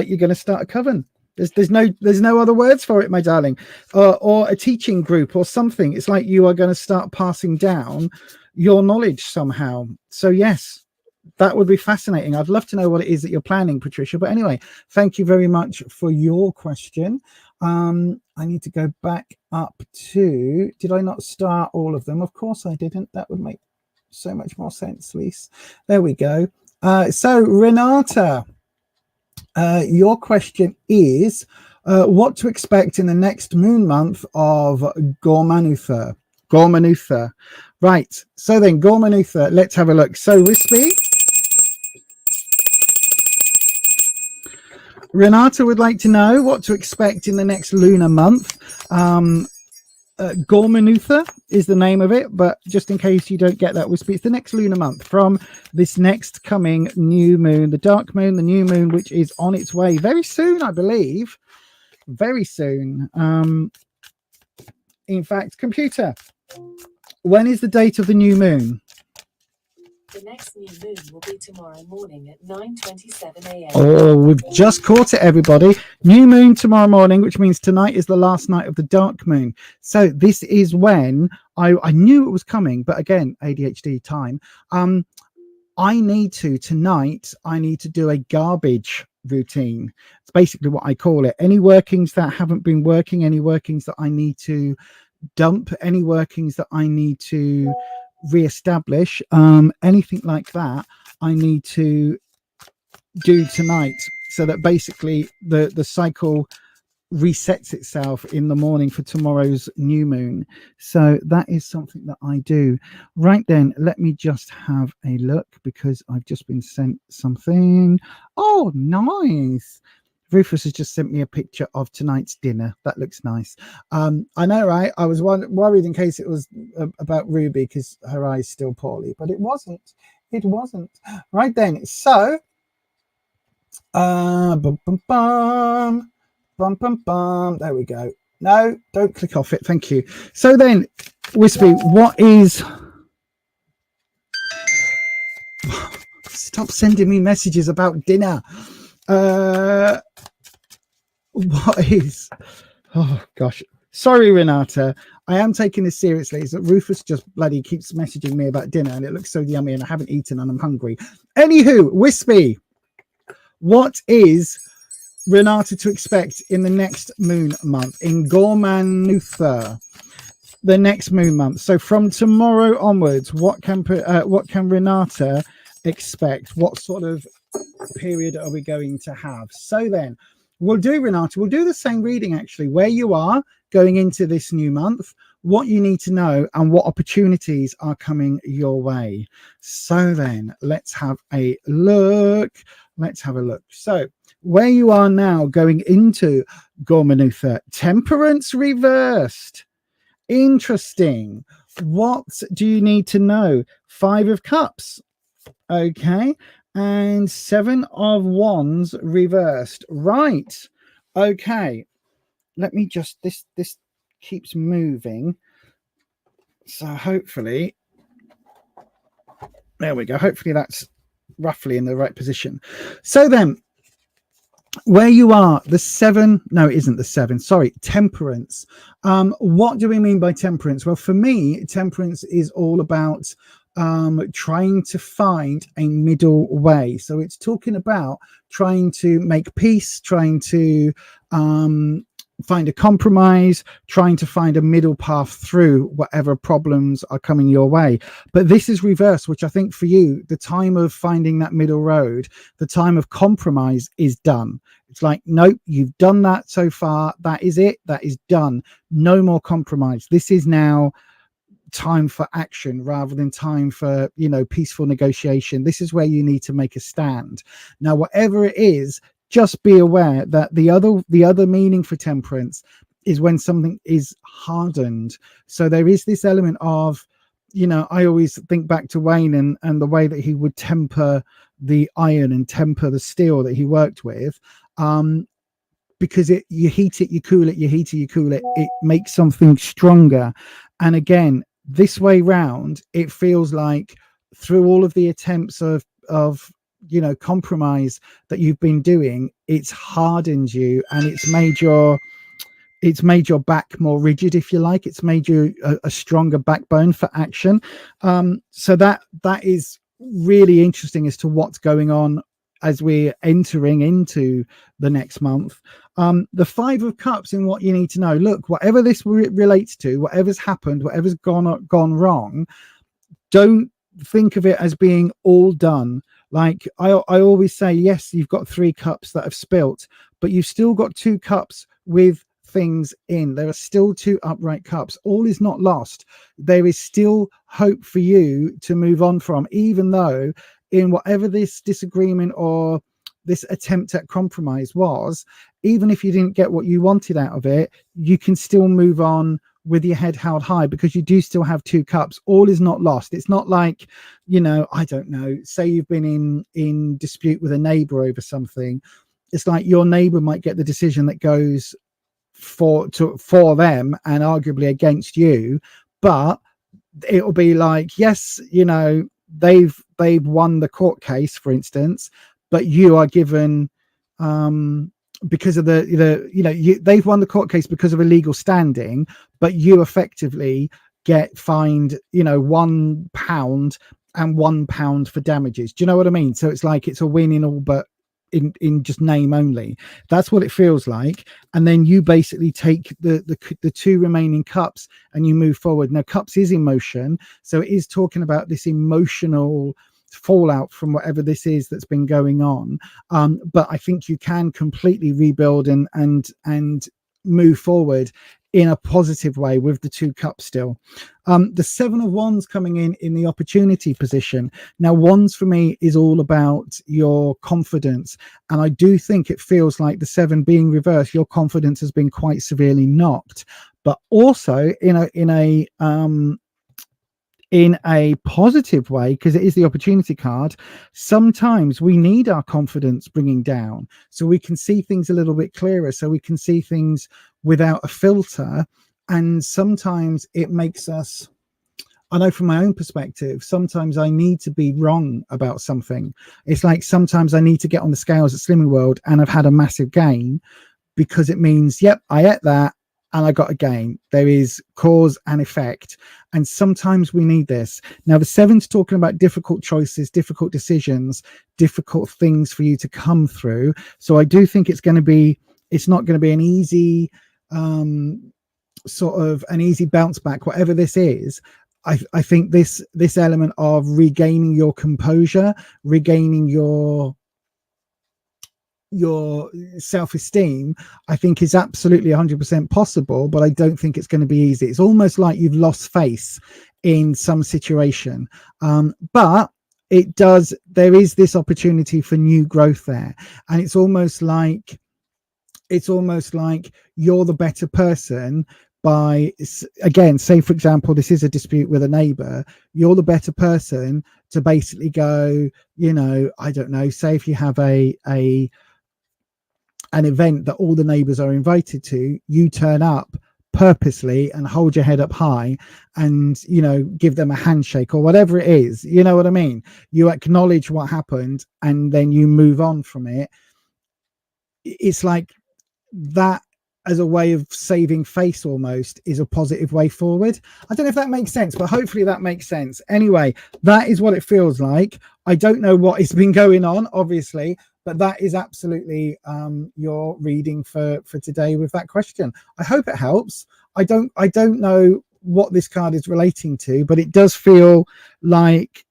you're going to start a coven. There's no other words for it, my darling, or a teaching group or something. It's like you are going to start passing down your knowledge somehow. So yes, that would be fascinating. I'd love to know what it is that you're planning, Patricia. But anyway, thank you very much for your question. I need to go back up to, did I not start all of them? Of course I didn't. That would make so much more sense, Lise. There we go. So Renata, your question is what to expect in the next moon month of Gormanutha. Right. So then Gormanutha, let's have a look. So Wispy, Renata would like to know what to expect in the next lunar month. Gormanutha is the name of it, but just in case you don't get that, Wispy, it's the next lunar month from this next coming new moon, the dark moon, the new moon, which is on its way very soon, I believe. Very soon. In fact, computer, when is the date of the new moon? The next new moon will be tomorrow morning at 9:27 a.m. Oh, we've just caught it, everybody. New moon tomorrow morning, which means tonight is the last night of the dark moon. So this is when I knew it was coming, but again, ADHD time. I need to do a garbage routine. It's basically what I call it. Any workings that haven't been working, any workings that I need to dump, any workings that I need to reestablish, anything like that, I need to do tonight, so that basically the cycle resets itself in the morning for tomorrow's new moon. So that is something that I do. Right then, let me just have a look, because I've just been sent something. Oh, nice. Rufus has just sent me a picture of tonight's dinner. That looks nice. I know, right? I was worried in case it was about Ruby, because her eye's still poorly, but it wasn't. It wasn't. Right then, so bum, bum, bum. Bum, bum, bum. There we go. No, don't click off it. Thank you. So then, Wispy, what is... Stop sending me messages about dinner. What is... Oh, gosh. Sorry, Renata. I am taking this seriously. Is that Rufus just bloody keeps messaging me about dinner, and it looks so yummy, and I haven't eaten and I'm hungry. Anywho, Wispy, what is Renata to expect in the next moon month, in Gormanutha, the next moon month? So from tomorrow onwards, what can Renata expect? What sort of period are we going to have? So then we'll do, Renata, we'll do the same reading actually, where you are going into this new month, what you need to know, and what opportunities are coming your way. So then let's have a look. Let's have a look. So where you are now going into Gormanutha, Temperance reversed. Interesting. What do you need to know? 5 of Cups. Okay. And 7 of Wands reversed. Right. Okay. Let me just, this keeps moving. So hopefully, there we go. Hopefully that's roughly in the right position. So then, where you are, the 7, no, it isn't the 7, sorry, Temperance. What do we mean by temperance? Well, for me, temperance is all about trying to find a middle way. So it's talking about trying to make peace, trying to find a compromise, trying to find a middle path through whatever problems are coming your way. But this is reverse, which I think for you, the time of finding that middle road, the time of compromise is done. It's like, nope, you've done that so far. That is it. That is done. No more compromise. This is now time for action rather than time for, you know, peaceful negotiation. This is where you need to make a stand. Now, whatever it is, just be aware that the other meaning for temperance is when something is hardened. So there is this element of, you know, I always think back to Wayne and the way that he would temper the iron and temper the steel that he worked with, because you heat it, you cool it, you heat it, you cool it, it makes something stronger. And again, this way round, it feels like through all of the attempts of you know, compromise that you've been doing, it's hardened you, and it's made your back more rigid, if you like. It's made you a stronger backbone for action. So that is really interesting as to what's going on as we're entering into the next month. The 5 of Cups, in what you need to know. Look, whatever this relates to, whatever's happened, whatever's gone wrong, don't think of it as being all done. Like I always say, yes, you've got 3 cups that have spilt, but you've still got 2 cups with things in. There are still 2 upright cups. All is not lost. There is still hope for you to move on from, even though in whatever this disagreement or this attempt at compromise was, even if you didn't get what you wanted out of it, you can still move on with your head held high, because you do still have 2 cups. All is not lost. It's not like, you know, I don't know, say you've been in dispute with a neighbor over something. It's like your neighbor might get the decision that goes for them and arguably against you, but it'll be like, yes, you know, they've won the court case, for instance, but you are given because of they've won the court case because of a legal standing, but you effectively get fined £1 and £1 for damages. Do you know what I mean? So it's like it's a win in all but in just name only. That's what it feels like. And then you basically take the two remaining cups and you move forward. Now, cups is emotion, so it is talking about this emotional fallout from whatever this is that's been going on, but I think you can completely rebuild and move forward in a positive way with the two cups still. The 7 of Wands coming in the opportunity position. Now, Wands for me is all about your confidence, and I do think it feels like the 7 being reversed, your confidence has been quite severely knocked, but also in a positive way, because it is the opportunity card. Sometimes we need our confidence bringing down so we can see things a little bit clearer, so we can see things without a filter. And sometimes it makes us, I know from my own perspective, sometimes I need to be wrong about something. It's like sometimes I need to get on the scales at Slimming World and I've had a massive gain, because it means, yep, I ate that and I got a gain. There is cause and effect. And sometimes we need this. Now, the 7's talking about difficult choices, difficult decisions, difficult things for you to come through. So I do think it's not going to be an easy sort of an easy bounce back, whatever this is. I think this element of regaining your composure, regaining your self-esteem, I think is absolutely 100% possible, but I don't think it's going to be easy. It's almost like you've lost face in some situation, but there is this opportunity for new growth there, and it's almost like you're the better person by, again, say for example this is a dispute with a neighbor, you're the better person to basically go, I don't know, say if you have an event that all the neighbors are invited to, you turn up purposely and hold your head up high and give them a handshake or whatever it is. You know what I mean? You acknowledge what happened and then you move on from it. It's like that, as a way of saving face, almost, is a positive way forward. I don't know if that makes sense, but hopefully that makes sense. Anyway, that is what it feels like. I don't know what has been going on, obviously, but that is absolutely your reading for today with that question. I hope it helps. I don't know what this card is relating to, but it does feel like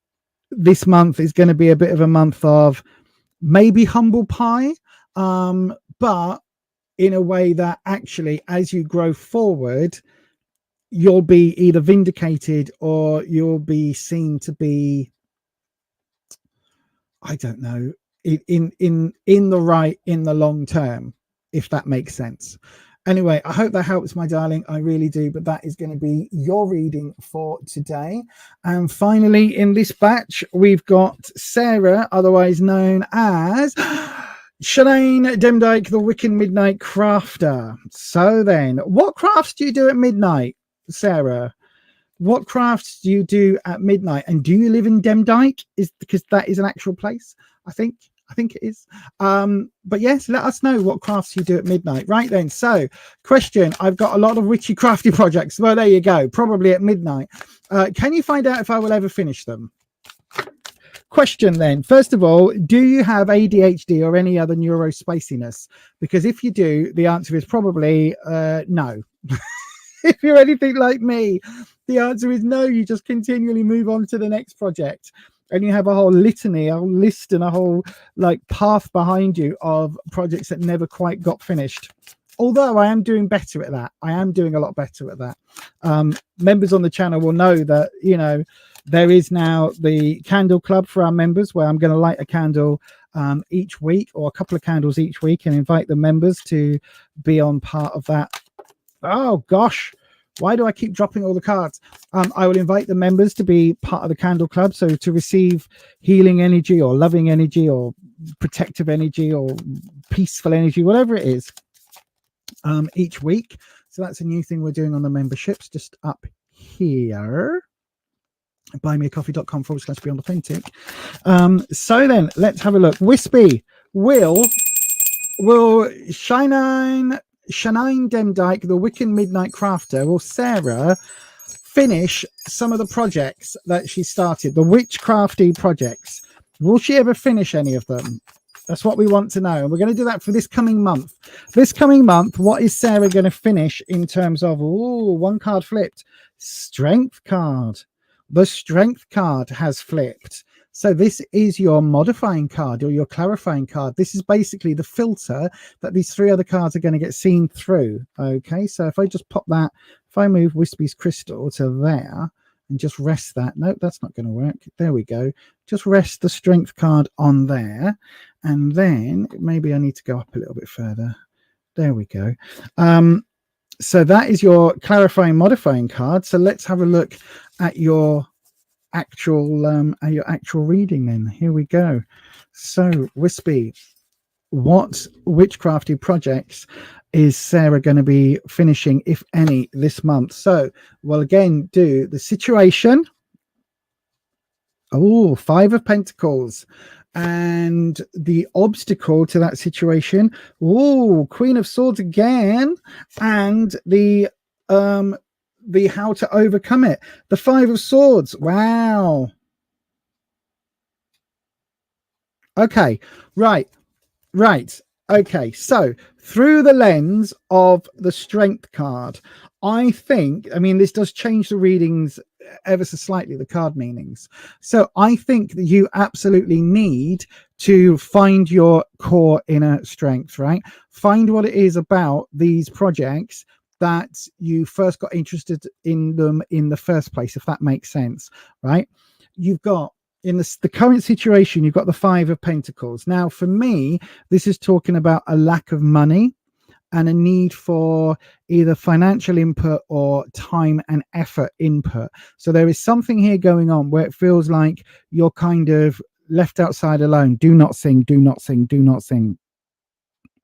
this month is going to be a bit of a month of maybe humble pie, but in a way that actually, as you grow forward, you'll be either vindicated or you'll be seen to be, I don't know, in the right in the long term, if that makes sense. Anyway, I hope that helps, my darling. I really do. But that is going to be your reading for today. And finally, in this batch, we've got Sarah, otherwise known as Shanaine Demdike, the Wiccan Midnight Crafter. So then, what crafts do you do at midnight, Sarah? What crafts do you do at midnight? And do you live in Demdike? Because that is an actual place, I think it is. But yes, let us know what crafts you do at midnight. Right then, so question, I've got a lot of witchy crafty projects. Well, there you go, probably at midnight. Can you find out if I will ever finish them? Question then, first of all, do you have ADHD or any other neurospiciness? Because if you do, the answer is probably no. If you're anything like me, the answer is no. You just continually move on to the next project, and you have a whole litany, a whole list, and a whole path behind you of projects that never quite got finished. Although I am doing better at that. I am doing a lot better at that. Members on the channel will know that, there is now the candle club for our members, where I'm going to light a candle each week, or a couple of candles each week, and invite the members to be on part of that. Oh gosh, why do I keep dropping all the cards? I will invite the members to be part of the candle club, so to receive healing energy or loving energy or protective energy or peaceful energy, whatever it is, each week. So that's a new thing we're doing on the memberships, just up here. buymeacoffee.com/beyond authentic. So then let's have a look. Wispy will Shania Demdike, the Wiccan Midnight Crafter, will Sarah finish some of the projects that she started, the witchcrafty projects? Will she ever finish any of them? That's what we want to know. And we're going to do that for this coming month. This coming month, what is Sarah going to finish in terms of, one card flipped, strength card. The strength card has flipped. So this is your modifying card or your clarifying card. This is basically the filter that these three other cards are going to get seen through. Okay, so if I just pop that, if I move Wispy's crystal to there and just rest that, nope, that's not going to work. There we go. Just rest the strength card on there. And then maybe I need to go up a little bit further. There we go. So that is your clarifying modifying card. So let's have a look at your actual reading then. Here we go. So Wispy, what witchcrafty projects is Sarah going to be finishing, if any, this month? So we'll again do the situation. 5 of Pentacles. And the obstacle to that situation. Queen of Swords again. And the how to overcome it. The 5 of Swords. Wow. Okay. Right. Okay. So through the lens of the strength card, I mean, this does change the readings ever so slightly, the card meanings. So I think that you absolutely need to find your core inner strength, right? Find what it is about these projects that you first got interested in them in the first place, if that makes sense, right? You've got in the current situation, you've got the 5 of Pentacles. Now, for me, this is talking about a lack of money and a need for either financial input or time and effort input. So there is something here going on where it feels like you're kind of left outside alone. Do not sing, do not sing, do not sing.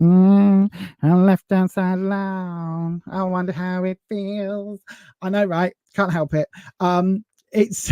I'm left outside alone. I wonder how it feels. I know, right? Can't help it. It's...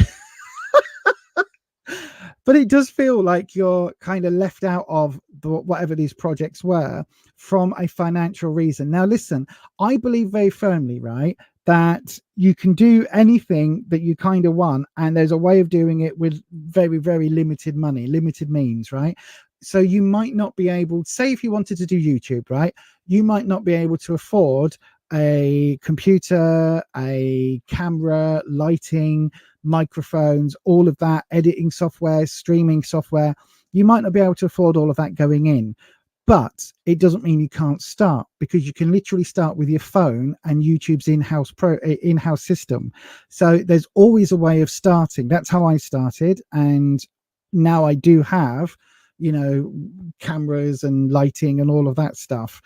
But it does feel like you're kind of left out of whatever these projects were from a financial reason. Now, listen, I believe very firmly, right, that you can do anything that you kind of want, and there's a way of doing it with very, very limited money, limited means, right? So you might not be able, say if you wanted to do YouTube, right, you might not be able to afford a computer, a camera, lighting, microphones, all of that, editing software, streaming software. You might not be able to afford all of that going in, but it doesn't mean you can't start, because you can literally start with your phone and YouTube's in-house system. So there's always a way of starting. That's how I started, and now I do have, cameras and lighting and all of that stuff.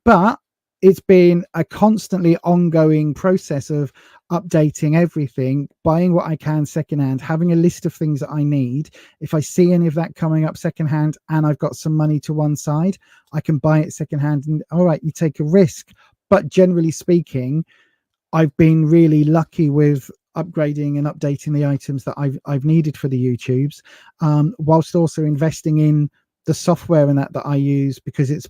But it's been a constantly ongoing process of updating everything, buying what I can secondhand, having a list of things that I need. If I see any of that coming up secondhand and I've got some money to one side, I can buy it secondhand. And all right, you take a risk. But generally speaking, I've been really lucky with upgrading and updating the items that I've needed for the YouTubes, whilst also investing in the software and that I use, because it's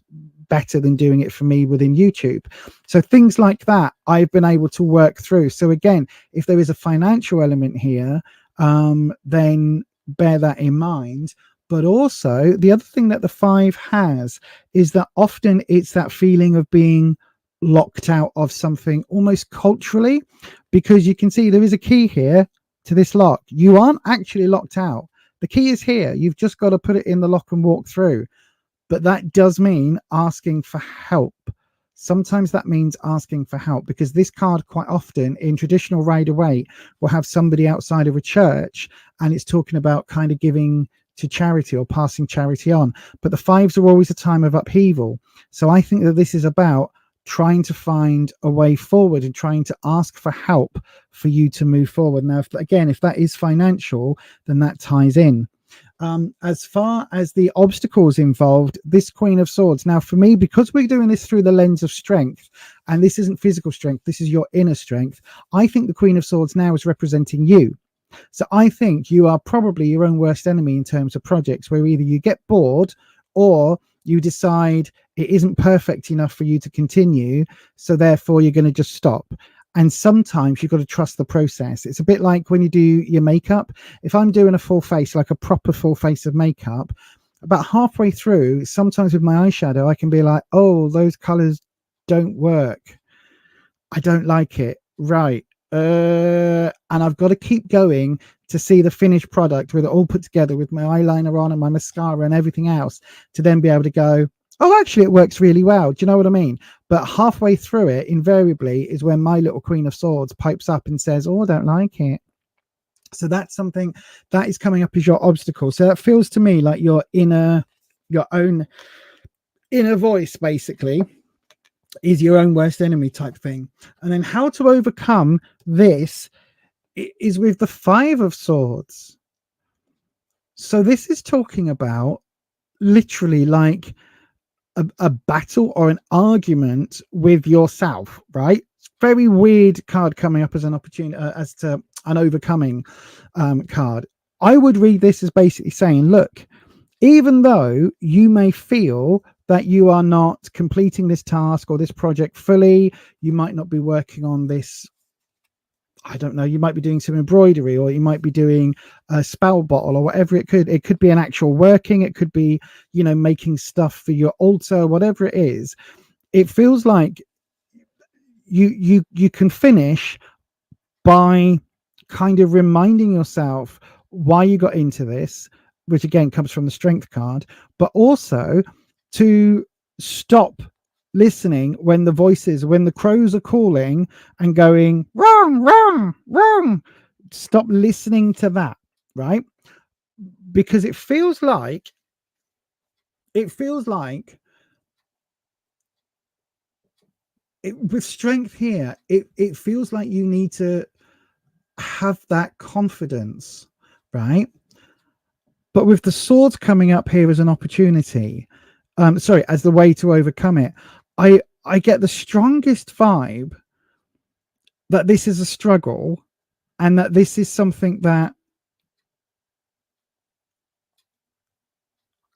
better than doing it for me within YouTube. So things like that I've been able to work through. So again, if there is a financial element here, then bear that in mind. But also the other thing that the 5 has is that often it's that feeling of being locked out of something almost culturally, because you can see there is a key here to this lock. You aren't actually locked out. The key is here. You've just got to put it in the lock and walk through. But that does mean asking for help. Sometimes that means asking for help, because this card quite often in traditional Rider-Waite will have somebody outside of a church, and it's talking about kind of giving to charity or passing charity on. But the 5s are always a time of upheaval. So I think that this is about trying to find a way forward and trying to ask for help for you to move forward. Now, if that is financial, then that ties in. As far as the obstacles involved, this Queen of Swords. Now, for me, because we're doing this through the lens of strength, and this isn't physical strength, this is your inner strength, I think the Queen of Swords now is representing you. So I think you are probably your own worst enemy in terms of projects, where either you get bored or you decide it isn't perfect enough for you to continue, so therefore you're going to just stop. And sometimes you've got to trust the process. It's a bit like when you do your makeup. If I'm doing a full face, like a proper full face of makeup, about halfway through, sometimes with my eyeshadow, I can be like, oh, those colors don't work. I don't like it. Right. And I've got to keep going to see the finished product with it all put together, with my eyeliner on and my mascara and everything else, to then be able to go, oh, actually, it works really well. Do you know what I mean? But halfway through it, invariably, is when my little Queen of Swords pipes up and says, oh, I don't like it. So that's something that is coming up as your obstacle. So that feels to me like your own inner voice, basically, is your own worst enemy type thing. And then how to overcome this is with the Five of Swords. So this is talking about literally like a battle or an argument with yourself, right? Very weird card coming up as an opportunity, as to an overcoming card. I would read this as basically saying, look, even though you may feel that you are not completing this task or this project fully, you might not be working on this, I don't know, you might be doing some embroidery, or you might be doing a spell bottle, or whatever it could be an actual working, it could be, you know, making stuff for your altar, whatever it is. It feels like you can finish by kind of reminding yourself why you got into this, which again comes from the Strength card, but also to stop listening when the voices, when the crows are calling and going wrong, wrong, wrong. Stop listening to that, right? Because it feels like with Strength here, it feels like you need to have that confidence, right? But with the Swords coming up here as an opportunity, as the way to overcome it, I get the strongest vibe that this is a struggle, and that this is something that,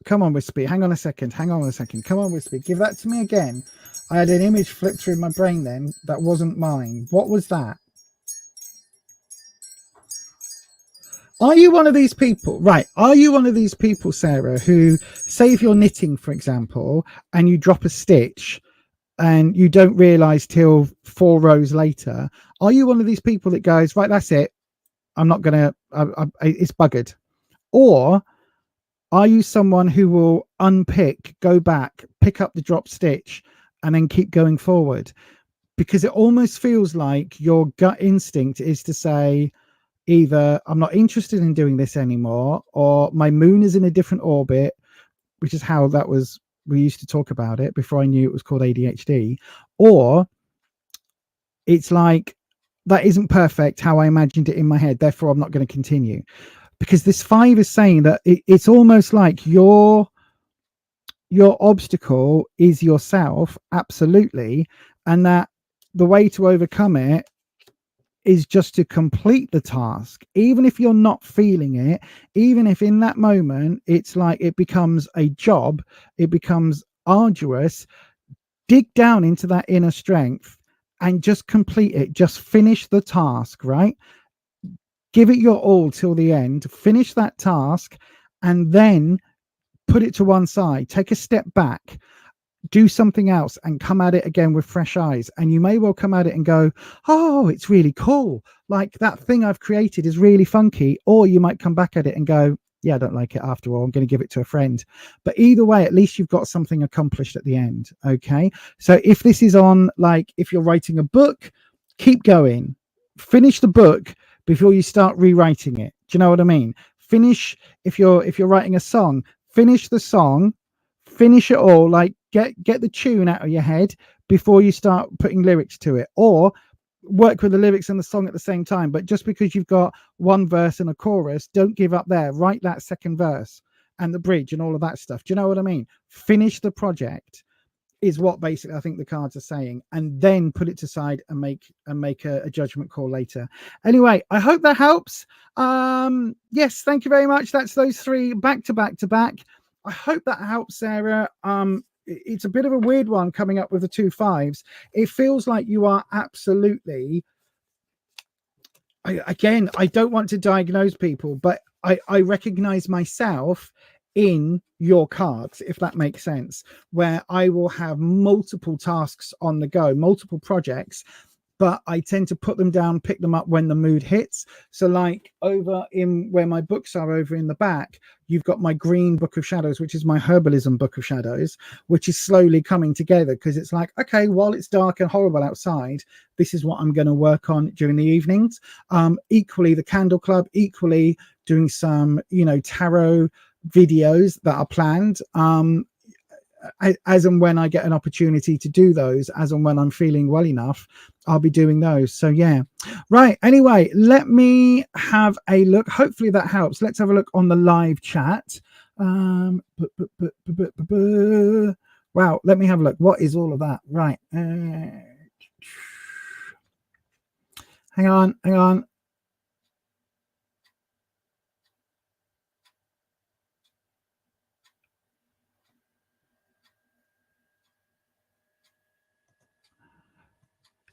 come on, Wispy, hang on a second, come on, Wispy, give that to me again. I had an image flip through my brain then that wasn't mine. What was that? Are you one of these people, right? Are you one of these people, Sarah, who, say if you're knitting, for example, and you drop a stitch and you don't realize till 4 rows later, are you one of these people that goes, right, that's it, I'm not gonna, it's buggered? Or are you someone who will unpick, go back, pick up the drop stitch, and then keep going forward? Because it almost feels like your gut instinct is to say, either I'm not interested in doing this anymore, or my moon is in a different orbit, which is how that was, we used to talk about it before I knew it was called ADHD, or it's like, that isn't perfect how I imagined it in my head, therefore I'm not going to continue. Because this 5 is saying that it's almost like your obstacle is yourself, absolutely, and that the way to overcome it is just to complete the task, even if you're not feeling it, even if in that moment it's like it becomes a job, it becomes arduous. Dig down into that inner strength and just complete it. Just finish the task, right? Give it your all till the end, finish that task, and then put it to one side, take a step back, do something else, and come at it again with fresh eyes. And you may well come at it and go, oh, it's really cool, like that thing I've created is really funky. Or you might come back at it and go, yeah, I don't like it after all, I'm going to give it to a friend. But either way, at least you've got something accomplished at the end. Okay, so if this is on, like, if you're writing a book, keep going, finish the book before you start rewriting it. Do you know what I mean? Finish, if you're writing a song, finish the song, finish it all, like get the tune out of your head before you start putting lyrics to it, or work with the lyrics and the song at the same time. But just because you've got one verse and a chorus, don't give up there. Write that second verse and the bridge and all of that stuff. Do you know what I mean? Finish the project, is what basically I think the cards are saying, and then put it to side and make a judgment call later. Anyway, I hope that helps. Yes, thank you very much. That's those three back to back to back. I hope that helps, Sarah. It's a bit of a weird one coming up with the 2 5s. It feels like you are absolutely, again, I don't want to diagnose people, but I recognize myself in your cards, if that makes sense, where I will have multiple tasks on the go, multiple projects, but I tend to put them down, pick them up when the mood hits. So like over in where my books are over in the back, you've got my green book of shadows, which is my herbalism book of shadows, which is slowly coming together because it's like, okay, while it's dark and horrible outside, this is what I'm going to work on during the evenings. Equally, the Candle Club, equally doing some, tarot videos that are planned. As and when I get an opportunity to do those, as and when I'm feeling well enough, I'll be doing those. So yeah, right. Anyway, let me have a look. Hopefully that helps. Let's have a look on the live chat. Wow, let me have a look. What is all of that? Right. Hang on.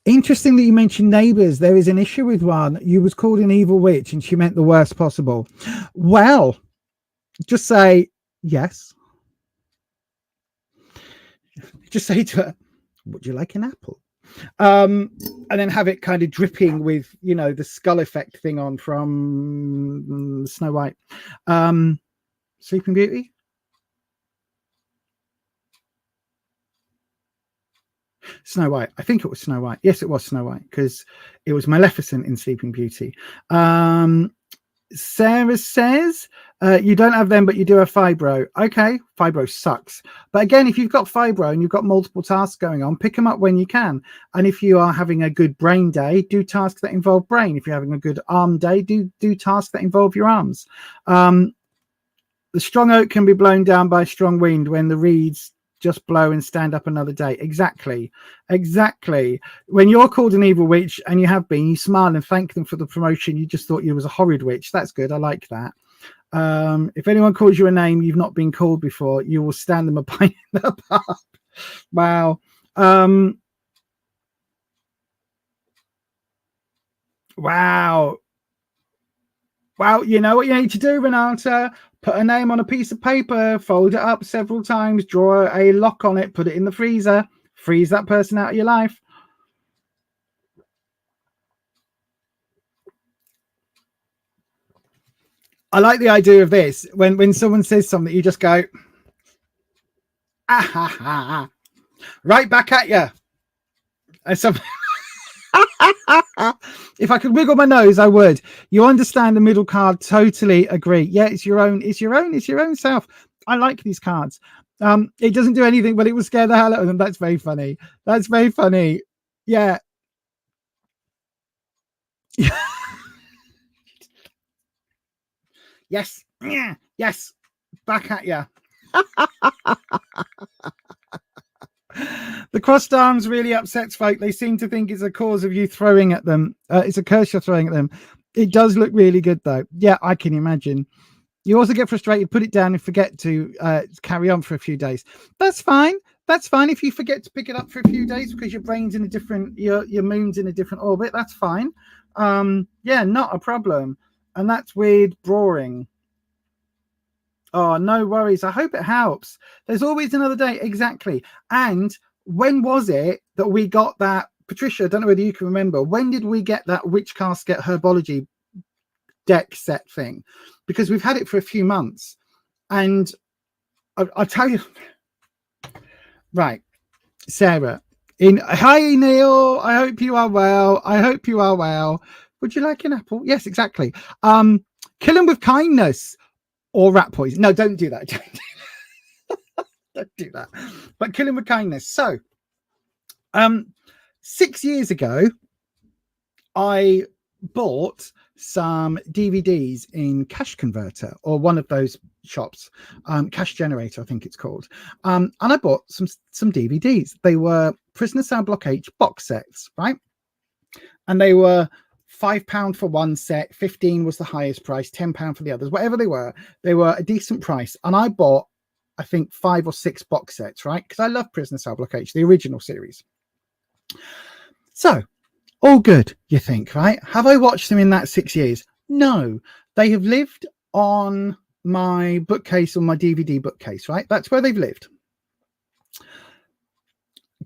Interesting that you mentioned neighbours. There is an issue with one. You was called an evil witch and she meant the worst possible. Well, just say yes. Just say to her, would you like an apple? And then have it kind of dripping with, the skull effect thing on from Snow White. Sleeping Beauty. Snow White. I think it was Snow White. Yes, it was Snow White because it was Maleficent in Sleeping Beauty. Sarah says you don't have them, but you do have fibro. Okay, fibro sucks. But again, if you've got fibro and you've got multiple tasks going on, pick them up when you can. And if you are having a good brain day, do tasks that involve brain. If you're having a good arm day, do tasks that involve your arms. The strong oak can be blown down by a strong wind when the reeds just blow and stand up another day. Exactly. When you're called an evil witch, and you have been, you smile and thank them for the promotion. You just thought you was a horrid witch. That's good. I like that. If anyone calls you a name you've not been called before, you will stand them a pint in the pub. Wow. Wow. You know what you need to do, Renata? Put a name on a piece of paper, fold it up several times, draw a lock on it, put it in the freezer, freeze that person out of your life. I like the idea of this. When someone says something, you just go, ah, ha, ha, right back at you. If I could wiggle my nose, I would. You understand the middle card. Totally agree. Yeah, it's your own self. I like these cards. It doesn't do anything, but it will scare the hell out of them. That's very funny. Yeah. Yes. Back at you. The crossed arms really upsets folk. They seem to think it's a cause of you throwing at them. It's a curse you're throwing at them. It does look really good, though. Yeah, I can imagine. You also get frustrated, put it down and forget to carry on for a few days. That's fine. If you forget to pick it up for a few days because your brain's in a different, your moon's in a different orbit, that's fine. Yeah, not a problem. And that's weird drawing. Oh, no worries. I hope it helps. There's always another day. Exactly. And when was it that we got that? Patricia, I don't know whether you can remember. When did we get that Witch Casket Herbology deck set thing? Because we've had it for a few months. And I'll tell you. Right. Sarah. Hi, Neil. I hope you are well. Would you like an apple? Yes, exactly. Kill him with kindness. Or rat poison. No, don't do that. Don't do that. But kill him with kindness. So, 6 years ago, I bought some DVDs in Cash Converter, or one of those shops, Cash Generator, I think it's called. And I bought some DVDs. They were Prisoner Cell Block H box sets, right? And they were £5 for one set, 15 was the highest price, £10 for the others, whatever they were a decent price. And I bought, I think, 5 or 6 box sets, right? Because I love Prisoner Cell Block H, the original series. So, all good, you think, right? Have I watched them in that 6 years? No, they have lived on my bookcase, on my DVD bookcase, right? That's where they've lived.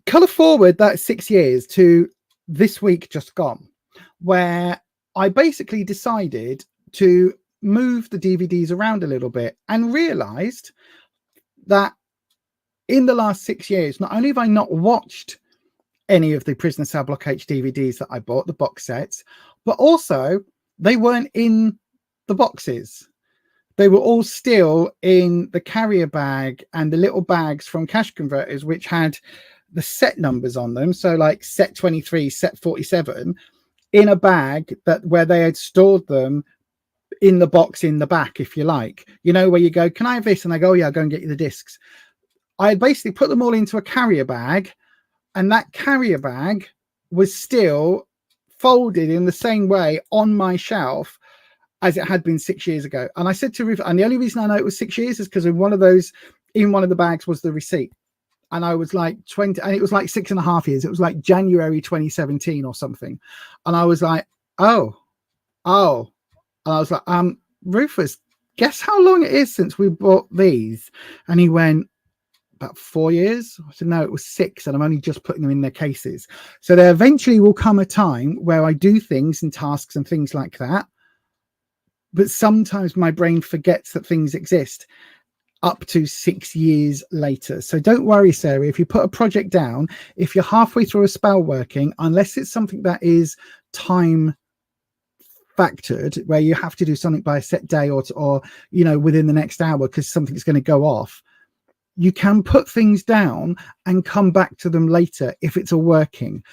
Color forward that 6 years to this week just gone, where I basically decided to move the DVDs around a little bit and realized that in the last 6 years, not only have I not watched any of the Prisoner Cell Block H DVDs that I bought, the box sets, but also they weren't in the boxes. They were all still in the carrier bag and the little bags from Cash Converters, which had the set numbers on them. So like set 23, set 47 in a bag that where they had stored them in the box in the back, if you like, you know, where you go, can I have this? And I go, oh, yeah, I'll go and get you the discs. I had basically put them all into a carrier bag, and that carrier bag was still folded in the same way on my shelf as it had been 6 years ago. And I said to Ruth, and the only reason I know it was 6 years is because in one of the bags was the receipt. And I was like 20, and it was like 6.5 years. It was like January 2017 or something. And I was like, oh. And I was like, Rufus, guess how long it is since we bought these? And he went, about 4 years. I said, no, it was 6, and I'm only just putting them in their cases. So there eventually will come a time where I do things and tasks and things like that. But sometimes my brain forgets that things exist up to 6 years later. So don't worry, Sarah, if you put a project down, if you're halfway through a spell working, unless it's something that is time factored, where you have to do something by a set day or you know, within the next hour because something's going to go off, you can put things down and come back to them later if it's a working.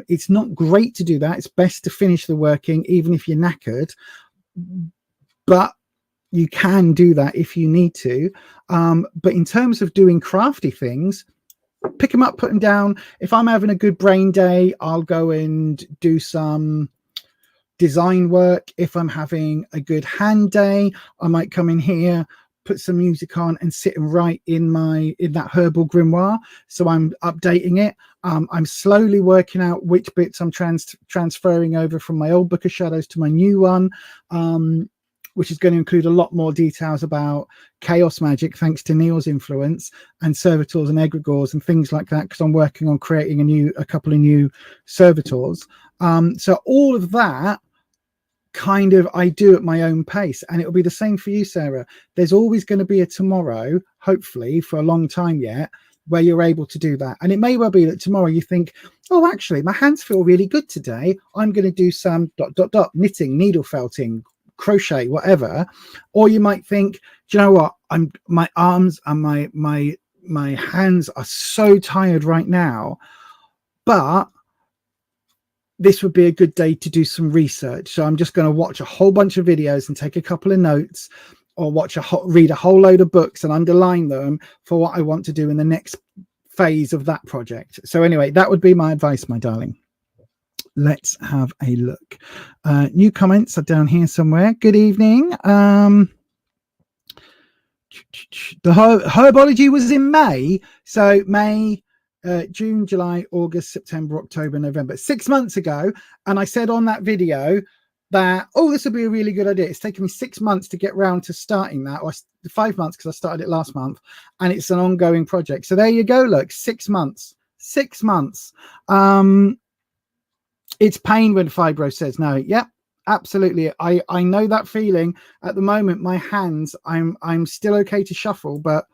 It's not great to do that. It's best to finish the working even if you're knackered, but you can do that if you need to. But in terms of doing crafty things, pick them up, put them down. If I'm having a good brain day, I'll go and do some design work. If I'm having a good hand day, I might come in here, put some music on and sit and write in that herbal grimoire. So I'm updating it. I'm slowly working out which bits I'm transferring over from my old Book of Shadows to my new one, which is going to include a lot more details about chaos magic, thanks to Neil's influence, and servitors and egregores and things like that, because I'm working on creating a couple of new servitors. So all of that kind of I do at my own pace, and it'll be the same for you, Sarah. There's always going to be a tomorrow, hopefully for a long time yet, where you're able to do that. And it may well be that tomorrow you think, oh, actually my hands feel really good today, I'm going to do some ... knitting, needle felting, crochet, whatever. Or you might think, do you know what, my arms and my hands are so tired right now, but this would be a good day to do some research. So I'm just going to watch a whole bunch of videos and take a couple of notes, or read a whole load of books and underline them for what I want to do in the next phase of that project. So anyway, that would be my advice, my darling. Let's have a look. New comments are down here somewhere. Good evening. The herbology was in May. So May, June, July, August, September, October, November, 6 months ago. And I said on that video that, oh, this would be a really good idea. It's taken me 6 months to get round to starting that, or 5 months because I started it last month, and it's an ongoing project. So there you go. Look, 6 months, 6 months. It's pain when Fibro says no. Yep, absolutely. I know that feeling. At the moment, my hands, I'm still okay to shuffle, but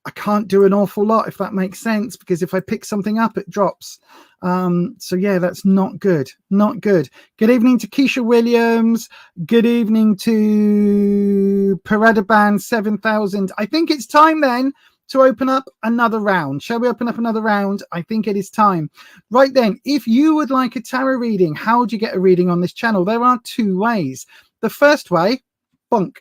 I can't do an awful lot, if that makes sense, because if I pick something up, it drops. So yeah, that's not good. Not good. Good evening to Keisha Williams. Good evening to Paradaban 7000. I think it's time then to open up another round. Shall we open up another round? I think it is time. Right then, if you would like a tarot reading, how do you get a reading on this channel? There are two ways. The first way, bonk.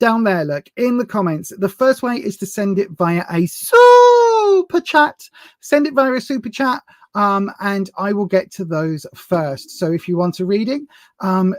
down there, look, in the comments. The first way is to send it via a super chat. Send it via a super chat. And I will get to those first. So if you want a reading,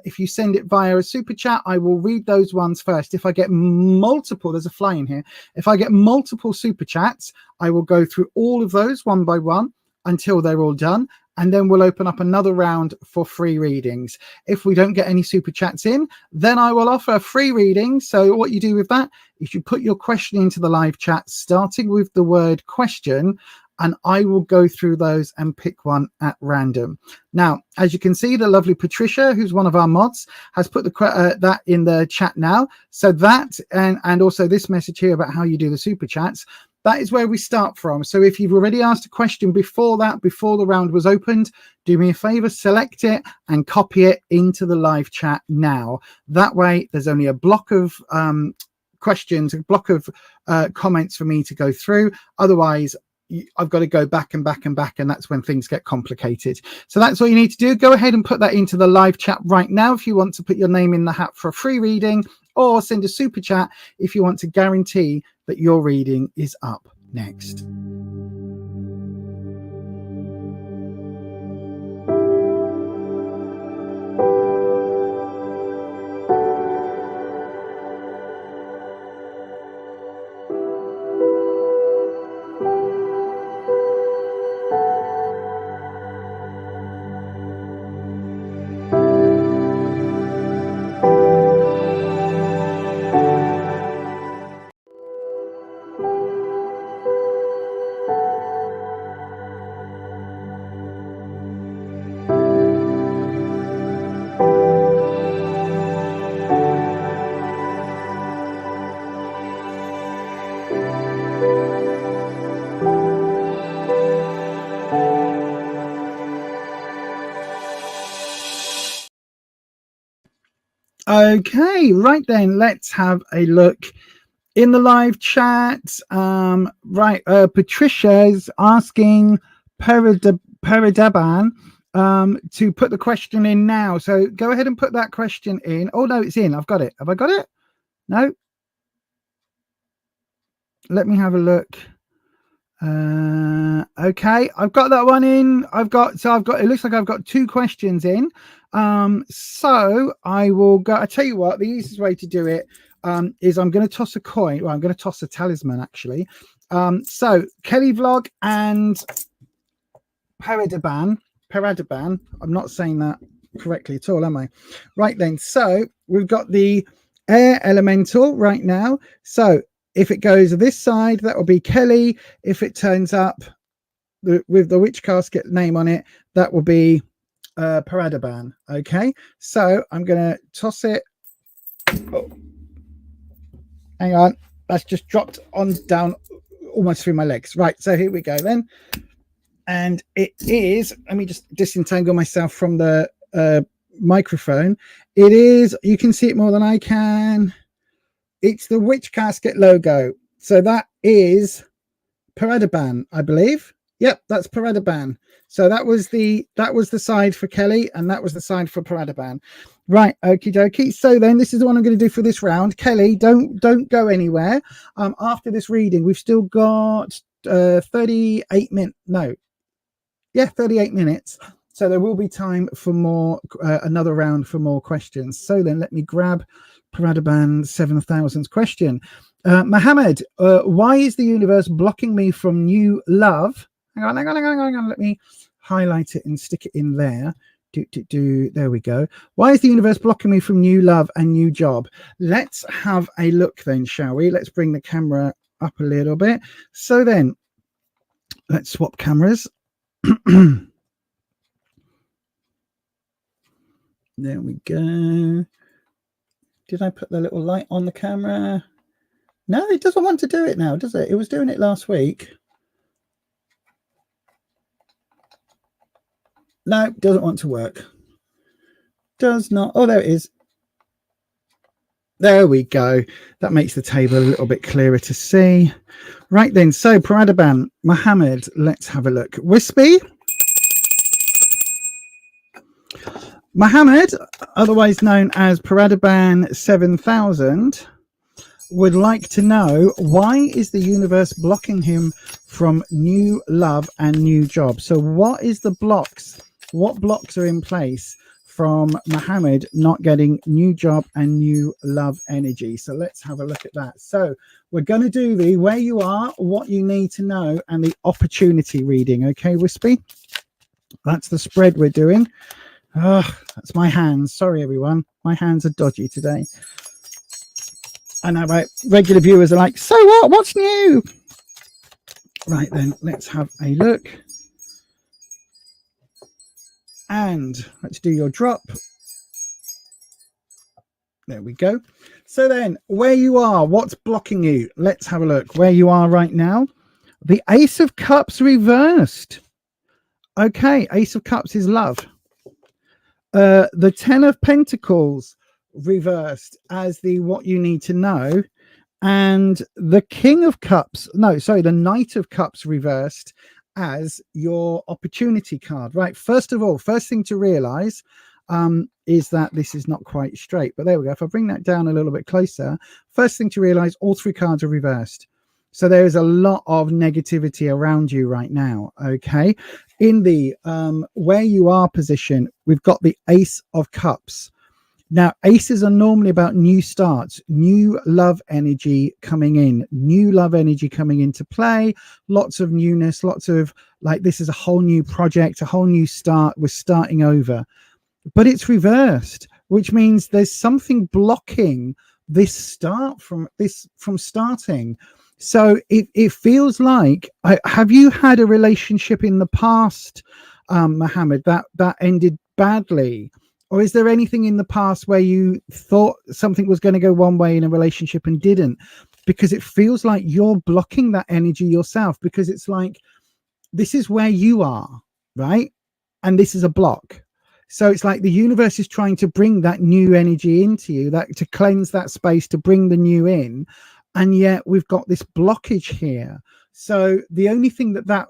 if you send it via a super chat, I will read those ones first. If I get multiple, there's a fly in here. If I get multiple super chats, I will go through all of those one by one until they're all done. And then we'll open up another round for free readings. If we don't get any super chats in, then I will offer a free reading. So what you do with that is you put your question into the live chat, starting with the word question, and I will go through those and pick one at random. Now, as you can see, the lovely Patricia, who's one of our mods, has put that in the chat now. So that, and also this message here about how you do the super chats, that is where we start from. So if you've already asked a question before that, before the round was opened, do me a favor, select it and copy it into the live chat now. That way, there's only a block of questions, a block of comments for me to go through. Otherwise, I've got to go back and back and back, and that's when things get complicated. So that's all you need to do. Go ahead and put that into the live chat right now if you want to put your name in the hat for a free reading, or send a super chat if you want to guarantee that your reading is up next. Okay, right then, let's have a look in the live chat. Patricia's asking Peridaban to put the question in now. So go ahead and put that question in. Oh, no, it's in. I've got it. Have I got it? No. Let me have a look. Okay, I've got that one in. It looks like I've got two questions in. So I will go. I tell you what, the easiest way to do it is I'm going to toss a coin. Well, I'm going to toss a talisman actually. So Kelly Vlog and Paradaban. I'm not saying that correctly at all, am I? Right then. So we've got the air elemental right now. So if it goes this side, that will be Kelly. If it turns up with the witch casket name on it, that will be Paradaban. Okay, so I'm going to toss it. Oh. Hang on, that's just dropped on down almost through my legs. Right, so here we go then. And it is, let me just disentangle myself from the microphone. It is, you can see it more than I can. It's the witch casket logo. So that is Paradaban, I believe. Yep, that's Paradaban. So that was the side for Kelly, and that was the side for Paradaban. Right, okie dokie. So then this is the one I'm going to do for this round. Kelly, don't go anywhere. After this reading, we've still got 38 minutes. No. Yeah, 38 minutes. So there will be time for more, another round for more questions. So then let me grab Paradaban 7000's question. Mohammed, why is the universe blocking me from new love? Hang on. Let me highlight it and stick it in there. There we go. Why is the universe blocking me from new love and new job? Let's have a look then, shall we? Let's bring the camera up a little bit. So then, let's swap cameras. There we go. Did I put the little light on the camera? No, it doesn't want to do it now, does it? It was doing it last week. No, doesn't want to work. Does not. Oh, there it is. There we go. That makes the table a little bit clearer to see. Right then, so Paradaban, Mohammed, let's have a look. Wispy. Mohammed, otherwise known as Paradaban 7000, would like to know, why is the universe blocking him from new love and new job? So what is the blocks? What blocks are in place from Mohammed not getting new job and new love energy? So let's have a look at that. So we're going to do the where you are, what you need to know, and the opportunity reading. Okay, Wispy? That's the spread we're doing. Oh, that's my hands. Sorry, everyone. My hands are dodgy today. I know, right? Regular viewers are like, so what? What's new? Right then, let's have a look. And let's do your drop. There we go. So then, where you are, what's blocking you? Let's have a look. Where you are right now. The Ace of Cups reversed. Okay, Ace of Cups is love. The Ten of Pentacles reversed as the what you need to know, and the King of Cups, no, sorry, the Knight of Cups reversed as your opportunity card. Right, first of all, first thing to realize is that this is not quite straight, but there we go. If I bring that down a little bit closer, first thing to realize, all three cards are reversed. So there is a lot of negativity around you right now. Okay, in the where you are position, we've got the Ace of Cups. Now, aces are normally about new starts, new love energy coming in, new love energy coming into play, lots of newness, lots of like, this is a whole new project, a whole new start. We're starting over, but it's reversed, which means there's something blocking this start from starting. So it feels like, have you had a relationship in the past, Mohammed, that ended badly? Or is there anything in the past where you thought something was going to go one way in a relationship and didn't? Because it feels like you're blocking that energy yourself, because it's like, this is where you are, right? And this is a block. So it's like the universe is trying to bring that new energy into you, that to cleanse that space, to bring the new in. And yet we've got this blockage here. So the only thing that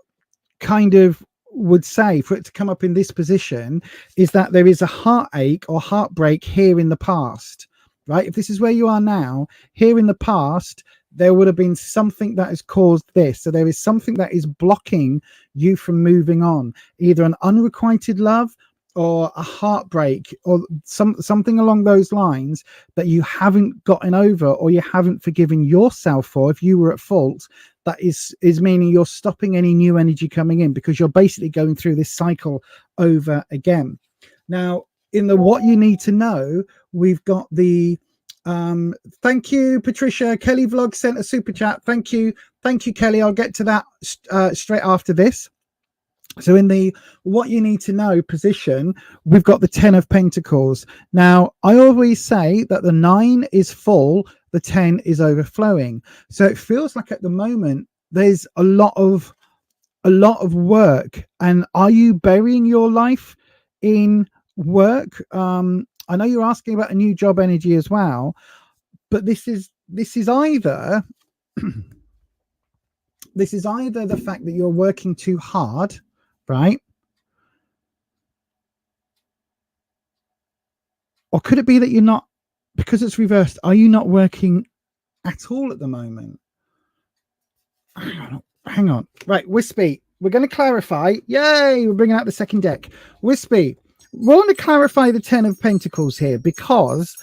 kind of would say for it to come up in this position is that there is a heartache or heartbreak here in the past, right? If this is where you are now, here in the past, there would have been something that has caused this. So there is something that is blocking you from moving on, either an unrequited love or a heartbreak or something along those lines that you haven't gotten over or you haven't forgiven yourself for. If you were at fault, that is meaning you're stopping any new energy coming in, because you're basically going through this cycle over again. Now, in the what you need to know, we've got the thank you, Patricia. Kelly Vlog sent a super chat. Thank you, Kelly. I'll get to that straight after this. So in the what you need to know position, we've got the 10 of Pentacles. Now, I always say that the 9 is full, the 10 is overflowing. So it feels like at the moment there's a lot of work. And are you burying your life in work? I know you're asking about a new job energy as well, but this is either this is either the fact that you're working too hard, right? Or could it be that you're not, because it's reversed, are you not working at all at the moment? Hang on. Right, Wispy, we're going to clarify. Yay, we're bringing out the second deck. Wispy, we want to clarify the 10 of Pentacles here, because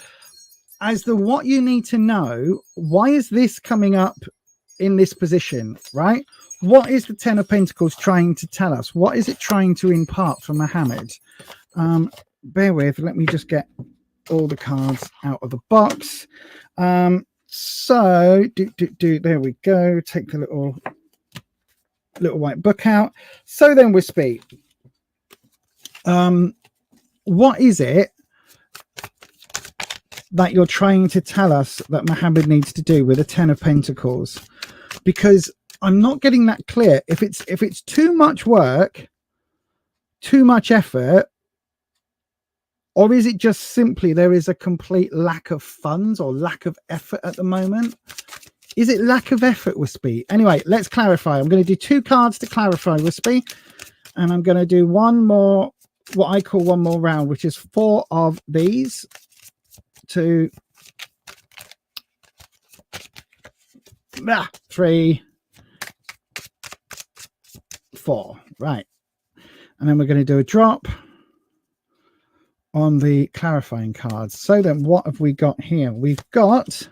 as the what you need to know, why is this coming up in this position, right? What is the 10 of Pentacles trying to tell us? What is it trying to impart from Mohammed? Bear with, let me just get all the cards out of the box. So there we go. Take the little white book out. So then, Wispy, what is it that you're trying to tell us that Mohammed needs to do with the 10 of Pentacles? Because I'm not getting that clear. If it's too much work, too much effort, or is it just simply there is a complete lack of funds or lack of effort at the moment? Is it lack of effort, Wispy? Anyway, let's clarify. I'm going to do 2 cards to clarify, Wispy, and I'm going to do one more, what I call one more round, which is 4 of these to 3, 4. Right. And then we're going to do a drop on the clarifying cards. So then what have we got here? We've got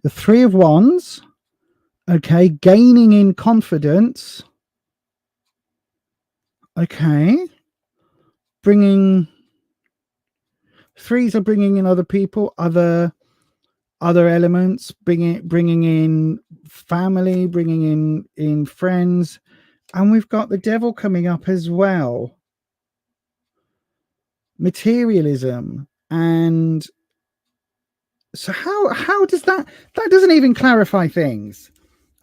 the 3 of Wands. Okay. Gaining in confidence. Okay. Bringing... 3s are bringing in other people, other elements, bringing in family, bringing in friends. And we've got the Devil coming up as well. Materialism. And so how does that doesn't even clarify things.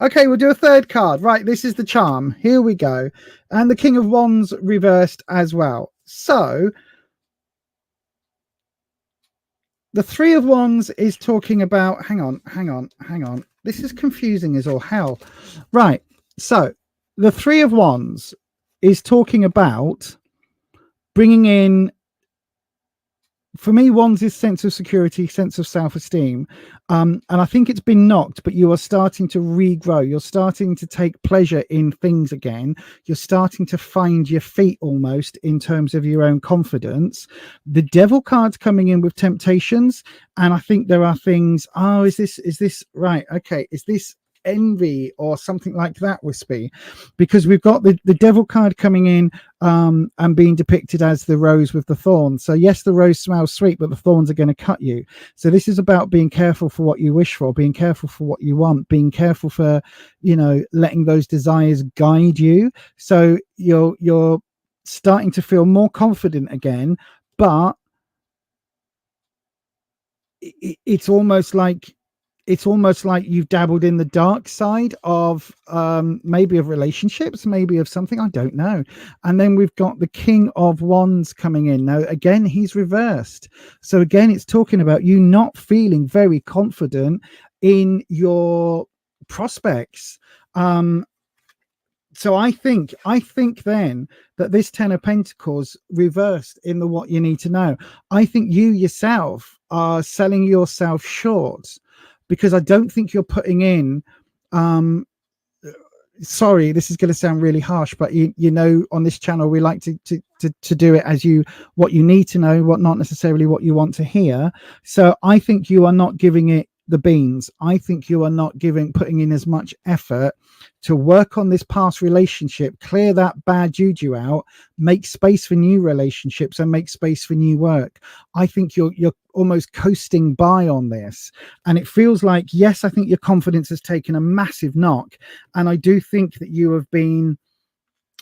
Okay, we'll do a third card. Right, this is the charm. Here we go. And the King of Wands reversed as well. So the 3 of Wands is talking about, hang on. This is confusing as all hell. Right. So the 3 of Wands is talking about bringing in, for me, Wands is sense of security, sense of self-esteem. And I think it's been knocked, but you are starting to regrow. You're starting to take pleasure in things again. You're starting to find your feet almost in terms of your own confidence. The Devil card's coming in with temptations. And I think there are things, oh, is this right? Okay. Is this envy or something like that, Wispy? Because we've got the Devil card coming in and being depicted as the rose with the thorns. So yes, the rose smells sweet, but the thorns are going to cut you. So this is about being careful for what you wish for, being careful for what you want, being careful for, you know, letting those desires guide you. So you're starting to feel more confident again, but it's almost like you've dabbled in the dark side of maybe of relationships, maybe of something, I don't know. And then we've got the King of Wands coming in. Now, again, he's reversed. So again, it's talking about you not feeling very confident in your prospects. So I think then that this 10 of Pentacles reversed in the what you need to know. I think you yourself are selling yourself short, because I don't think you're putting in, sorry, this is going to sound really harsh, but you know, on this channel, we like to do it as what you need to know, what not necessarily what you want to hear. So I think you are not giving it the beans. I think you are not putting in as much effort to work on this past relationship, clear that bad juju out, make space for new relationships and make space for new work. I think you're almost coasting by on this. And it feels like, yes, I think your confidence has taken a massive knock. And I do think that you have been,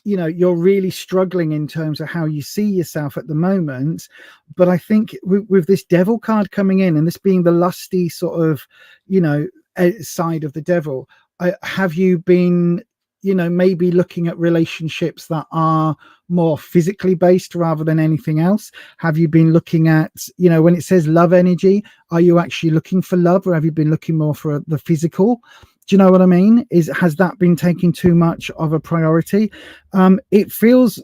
you know, you're really struggling in terms of how you see yourself at the moment. But I think with this Devil card coming in and this being the lusty sort of, you know, side of the Devil, have you been, you know, maybe looking at relationships that are more physically based rather than anything else? Have you been looking at, you know, when it says love energy, are you actually looking for love, or have you been looking more for the physical? Do you know what I mean? Has that been taking too much of a priority? It feels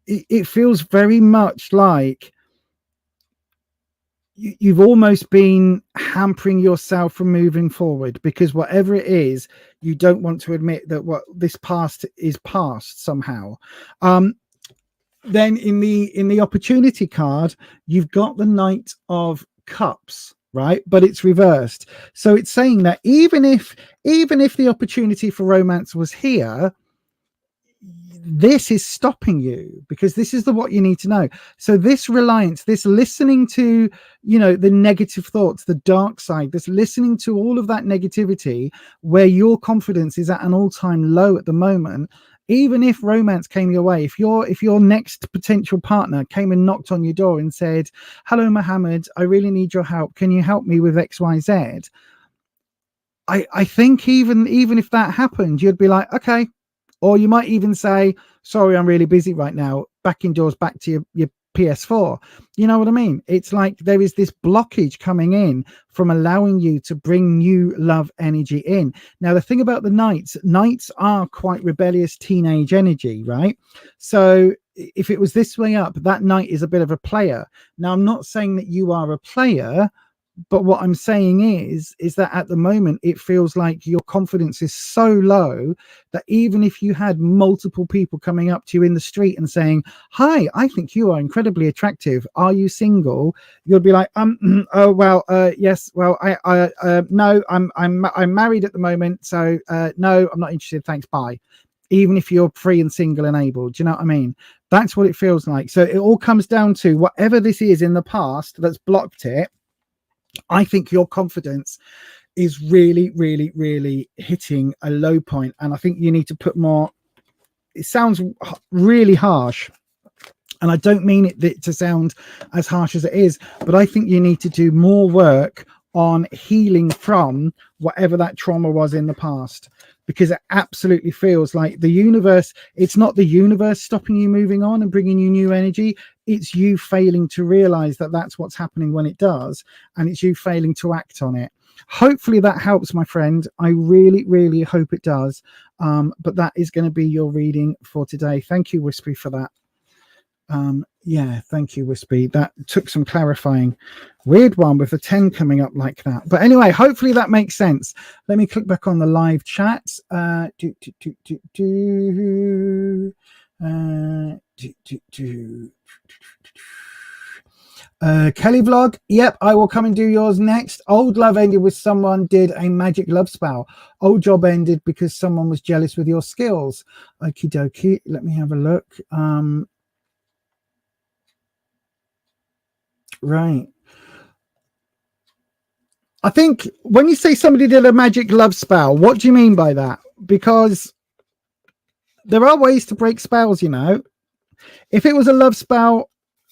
very much like you've almost been hampering yourself from moving forward, because whatever it is, you don't want to admit that what this past is past somehow. Then in the opportunity card, you've got the Knight of Cups, right? But it's reversed. So it's saying that even if the opportunity for romance was here, this is stopping you, because this is what you need to know. So this reliance, this listening to, you know, the negative thoughts, the dark side, this listening to all of that negativity, where your confidence is at an all-time low at the moment. Even if romance came your way, if your next potential partner came and knocked on your door and said, hello, Mohammed, I really need your help. Can you help me with XYZ? I think even if that happened, you'd be like, okay. Or you might even say, sorry, I'm really busy right now. Back indoors, back to your PS4. You know what I mean? It's like there is this blockage coming in from allowing you to bring new love energy in. Now, the thing about the knights are quite rebellious teenage energy, right? So if it was this way up, that knight is a bit of a player. Now, I'm not saying that you are a player, But what I'm saying is that at the moment, it feels like your confidence is so low that even if you had multiple people coming up to you in the street and saying, "Hi, I think you are incredibly attractive. Are you single?" You'll be like, oh, well, yes, well, no, I'm married at the moment. So, no, I'm not interested. Thanks. Bye. Even if you're free and single and able. Do you know what I mean? That's what it feels like. So it all comes down to whatever this is in the past that's blocked it. I think your confidence is really, really, really hitting a low point. And I think you need to put more, it sounds really harsh. And I don't mean it to sound as harsh as it is, but I think you need to do more work on healing from whatever that trauma was in the past, because it absolutely feels like the universe, it's not the universe stopping you moving on and bringing you new energy. It's you failing to realize that that's what's happening when it does. And it's you failing to act on it. Hopefully that helps, my friend. I really, really hope it does. But that is going to be your reading for today. Thank you, Wispy, for that. Yeah, thank you, Wispy. That took some clarifying. Weird one with the 10 coming up like that. But anyway, hopefully that makes sense. Let me click back on the live chat. Kelly vlog, yep, I will come and do yours next. Old love ended with someone did a magic love spell. Old job ended because someone was jealous with your skills. Okie dokie, let me have a look. Right. I think when you say somebody did a magic love spell, what do you mean by that? Because there are ways to break spells, you know. If it was a love spell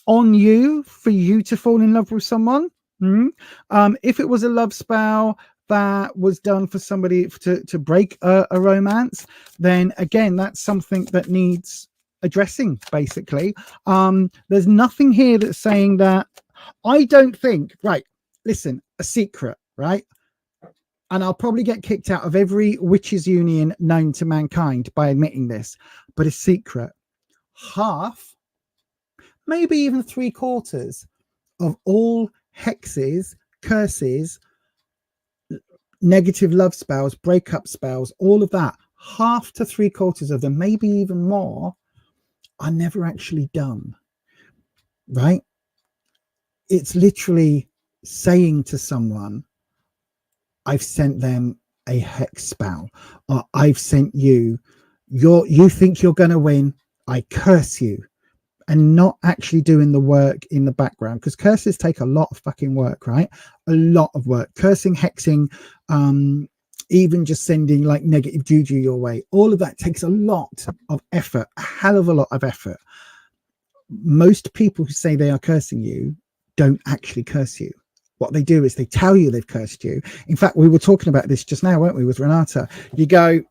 on you for you to fall in love with someone, if it was a love spell that was done for somebody to break a romance, then again, that's something that needs addressing, basically. There's nothing here that's saying that. I don't think, right, listen, a secret, right? And I'll probably get kicked out of every witches union known to mankind by admitting this, but a secret. Half, maybe even 3/4 of all hexes, curses, negative love spells, breakup spells, all of that, half to 3/4 of them, maybe even more, are never actually done, right? It's literally saying to someone, I've sent them a hex spell, or I've sent you, you think you're going to win, I curse you, and not actually doing the work in the background, because curses take a lot of fucking work, right? A lot of work. Cursing, hexing, even just sending like negative juju your way, all of that takes a lot of effort, a hell of a lot of effort. Most people who say they are cursing you don't actually curse you. What they do is they tell you they've cursed you. In fact, we were talking about this just now, weren't we, with Renata? You go,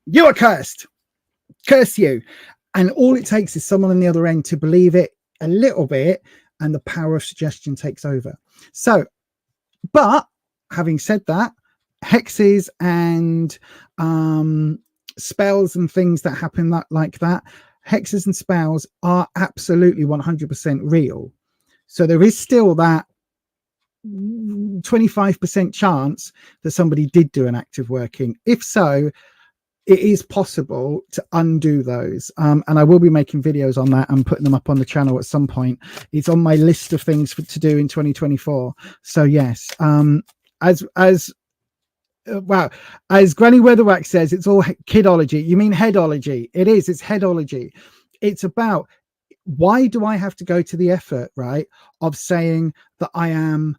you are cursed, curse you. And all it takes is someone on the other end to believe it a little bit, and the power of suggestion takes over. So, but having said that, hexes and spells and things that happen like that, hexes and spells are absolutely 100% real. So there is still that 25% chance that somebody did do an active working. If so, it is possible to undo those. And I will be making videos on that and putting them up on the channel at some point. It's on my list of things to do in 2024. So yes, as Granny Weatherwax says, it's all kidology. You mean headology? It is. It's headology. It's about, why do I have to go to the effort, right, of saying that I am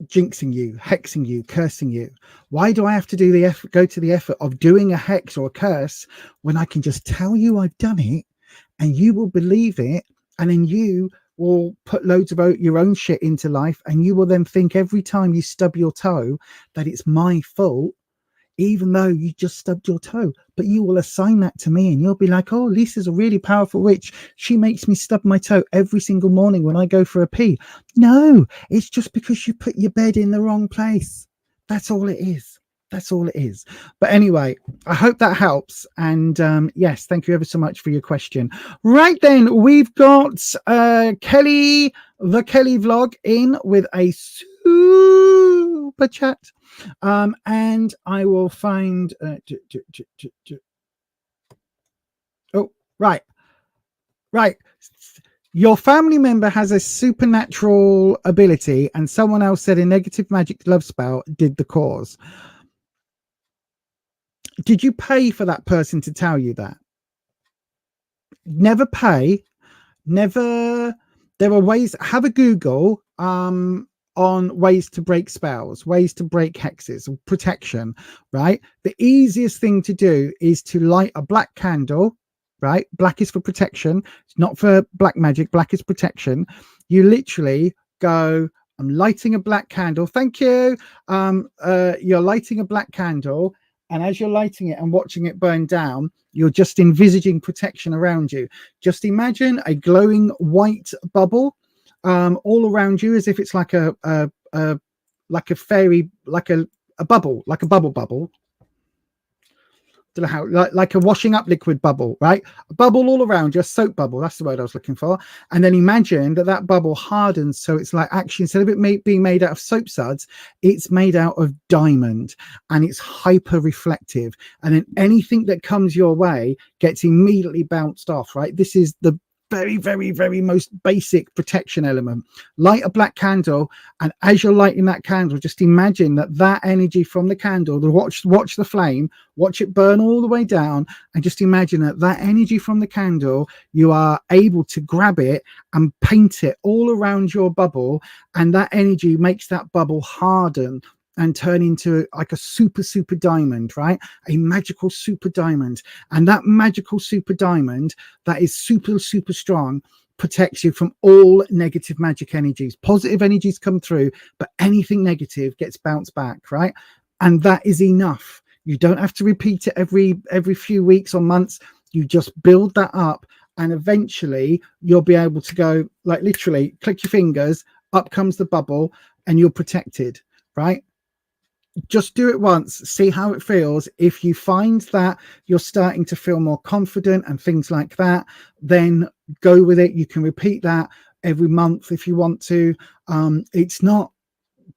jinxing you, hexing you, cursing you? Why do I have to do the effort, go to the effort of doing a hex or a curse, when I can just tell you I've done it and you will believe it, and then you will put loads of your own shit into life, and you will then think every time you stub your toe that it's my fault, even though you just stubbed your toe. But you will assign that to me, and you'll be like, oh, Lisa's a really powerful witch. She makes me stub my toe every single morning when I go for a pee. No, it's just because you put your bed in the wrong place. That's all it is. That's all it is. But anyway, I hope that helps. And yes, thank you ever so much for your question. Right then, we've got Kelly the Kelly vlog in with a super chat. And I will find oh, right. Your family member has a supernatural ability and someone else said a negative magic love spell did the cause. Did you pay for that person to tell you that? Never pay. Never. There are ways. Have a Google on ways to break spells, ways to break hexes, protection, right? The easiest thing to do is to light a black candle, right? Black is for protection. It's not for black magic. Black is protection. You literally go, I'm lighting a black candle. Thank you. You're lighting a black candle. And as you're lighting it and watching it burn down, you're just envisaging protection around you. Just imagine a glowing white bubble all around you, as if it's like a fairy, like a bubble, like a bubble. Don't know how, like a washing up liquid bubble, right? A bubble all around you, a soap bubble. That's the word I was looking for. And then imagine that bubble hardens. So it's like, actually, instead of it being made out of soap suds, it's made out of diamond and it's hyper reflective. And then anything that comes your way gets immediately bounced off, right? This is the very, very, very most basic protection element. Light a black candle, and as you're lighting that candle, just imagine that energy from the candle, watch the flame, watch it burn all the way down, and just imagine that energy from the candle, you are able to grab it and paint it all around your bubble, and that energy makes that bubble harden and turn into like a super diamond, right? A magical super diamond. And that magical super diamond that is super strong protects you from all negative magic energies. Positive energies come through, but anything negative gets bounced back, right? And that is enough. You don't have to repeat it every few weeks or months. You just build that up, and eventually you'll be able to go, like, literally click your fingers, up comes the bubble, and you're protected, right? Just do it once, see how it feels. If you find that you're starting to feel more confident and things like that, then go with it. You can repeat that every month if you want to. It's not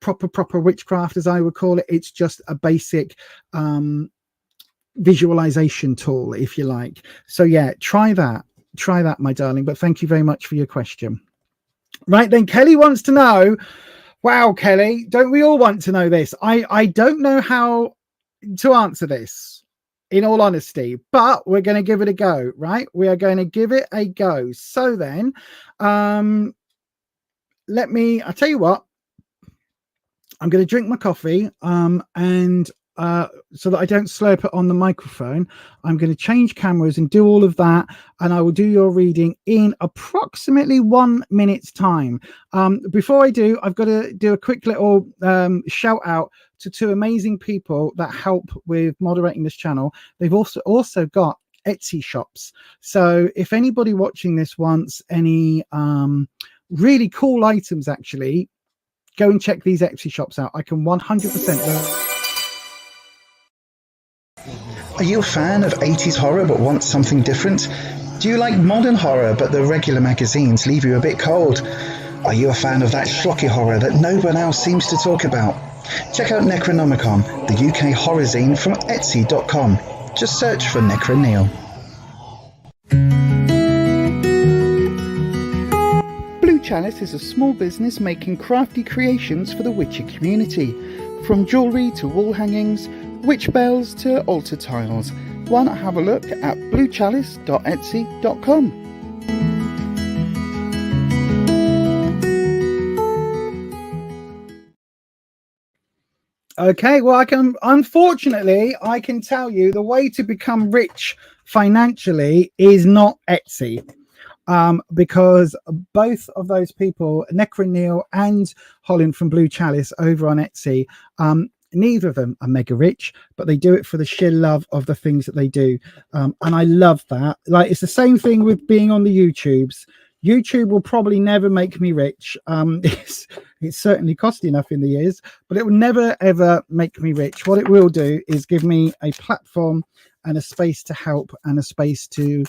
proper witchcraft, as I would call it. It's just a basic visualization tool, if you like. So yeah, try that, my darling. But thank you very much for your question. Right then, Kelly wants to know, wow, Kelly, don't we all want to know this? I don't know how to answer this, in all honesty, but we're going to give it a go, right? We are going to give it a go. So then, I'll tell you what, I'm going to drink my coffee, and so that I don't slurp it on the microphone, I'm going to change cameras and do all of that, and I will do your reading in approximately 1 minute's time. Before I do, I've got to do a quick little shout out to two amazing people that help with moderating this channel. They've also got Etsy shops. So if anybody watching this wants any really cool items, actually, go and check these Etsy shops out. I can 100%. Are you a fan of 80s horror but want something different? Do you like modern horror but the regular magazines leave you a bit cold? Are you a fan of that schlocky horror that no one else seems to talk about? Check out Necronomicon, the UK horror zine from Etsy.com. Just search for Necro Neil. Blue Chalice is a small business making crafty creations for the witchy community. From jewellery to wall hangings, witch bells to altar tiles. Why not have a look at bluechalice.etsy.com. Okay, well, unfortunately, I can tell you the way to become rich financially is not Etsy. Because both of those people, Necro Neil and Holland from Blue Chalice over on Etsy, neither of them are mega rich, but they do it for the sheer love of the things that they do. And I love that. Like, it's the same thing with being on the YouTubes. YouTube will probably never make me rich. It's certainly cost enough in the years, but it will never, ever make me rich. What it will do is give me a platform and a space to help and a space to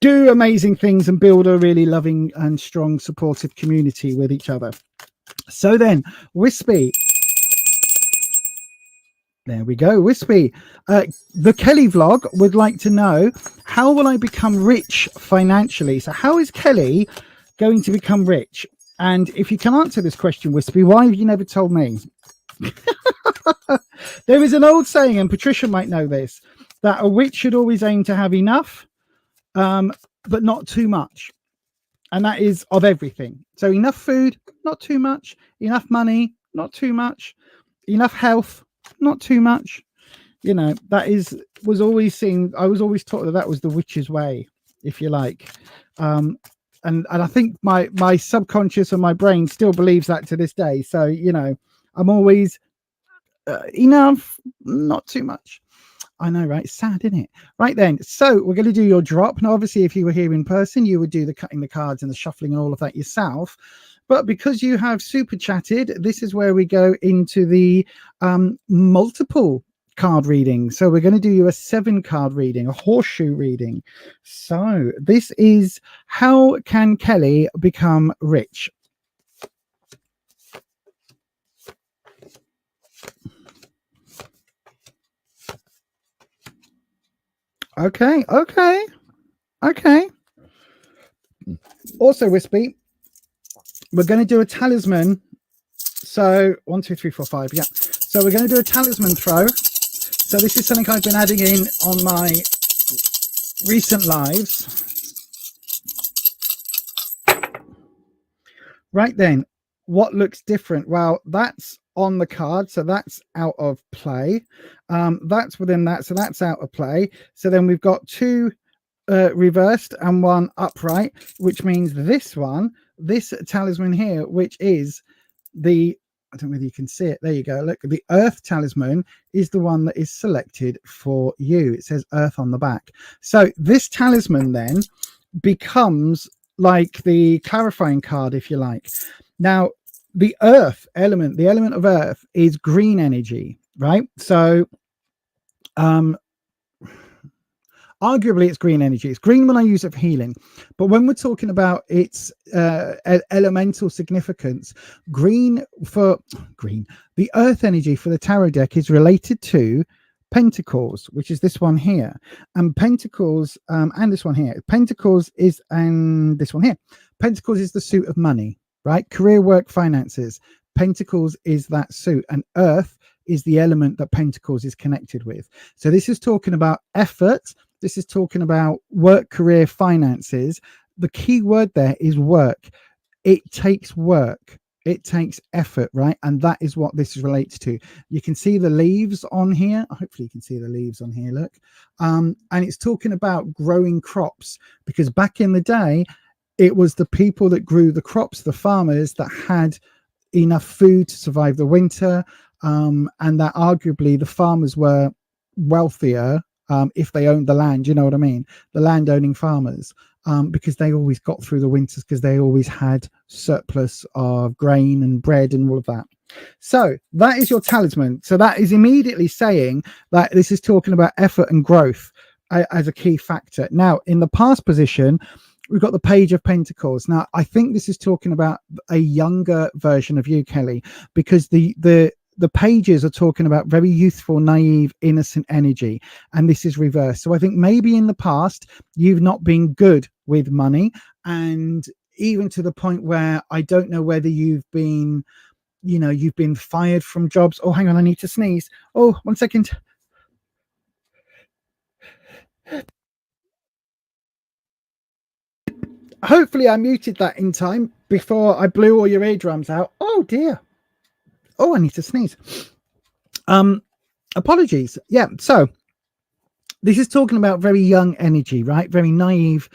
do amazing things and build a really loving and strong, supportive community with each other. So then, Wispy. There we go, Wispy. The Kelly vlog would like to know, how will I become rich financially? So how is Kelly going to become rich? And if you can answer this question, Wispy, why have you never told me? There is an old saying, and Patricia might know this, that a witch should always aim to have enough, but not too much. And that is of everything. So enough food, not too much. Enough money, not too much. Enough health, not too much. You know, that was always seen. I was always taught that was the witch's way, if you like. And I think my subconscious and my brain still believes that to this day. So, you know, I'm always enough, not too much. I know, right? It's sad, isn't it? Right then, so we're going to do your drop. Now, obviously, if you were here in person, you would do the cutting the cards and the shuffling and all of that yourself. But because you have super chatted, this is where we go into the multiple card reading. So we're going to do you a 7-card reading, a horseshoe reading. So this is how can Kelly become rich? Okay. Also, Wispy, we're going to do a talisman. So 1, 2, 3, 4, 5. Yeah. So we're going to do a talisman throw. So this is something I've been adding in on my recent lives. Right then, what looks different? Well, that's on the card, so that's out of play. That's within that, so that's out of play. So then we've got 2 reversed and 1 upright, which means this one, this talisman here, which is the, I don't know whether you can see it, there you go, look, the earth talisman is the one that is selected for you. It says earth on the back. So this talisman then becomes like the clarifying card, if you like. Now the earth element, the element of earth, is green energy, right? So arguably it's green energy. It's green when I use it for healing, but when we're talking about its elemental significance, the earth energy for the tarot deck is related to Pentacles, which is this one here, and Pentacles and this one here. Pentacles is, and this one here, Pentacles is the suit of money, right? Career, work, finances. Pentacles is that suit, and earth is the element that Pentacles is connected with. So this is talking about effort. This is talking about work, career, finances. The key word there is work. It takes work. It takes effort, right? And that is what this relates to. You can see the leaves on here. Hopefully you can see the leaves on here, look. And it's talking about growing crops, because back in the day, it was the people that grew the crops, the farmers, that had enough food to survive the winter, and that arguably the farmers were wealthier if they owned the land, you know what I mean? The land-owning farmers, because they always got through the winters, because they always had surplus of grain and bread and all of that. So that is your talisman. So that is immediately saying that this is talking about effort and growth as a key factor. Now, in the past position, we've got the Page of Pentacles. Now, I think this is talking about a younger version of you, Kelly, because the pages are talking about very youthful, naive, innocent energy, and this is reversed. So I think maybe in the past you've not been good with money, and even to the point where I don't know whether you've been, you know, you've been fired from jobs. Oh, hang on, I need to sneeze. Oh, 1 second. Hopefully I muted that in time before I blew all your eardrums out. Oh dear. Oh, I need to sneeze. Apologies. Yeah, so this is talking about very young energy, right? Very naive,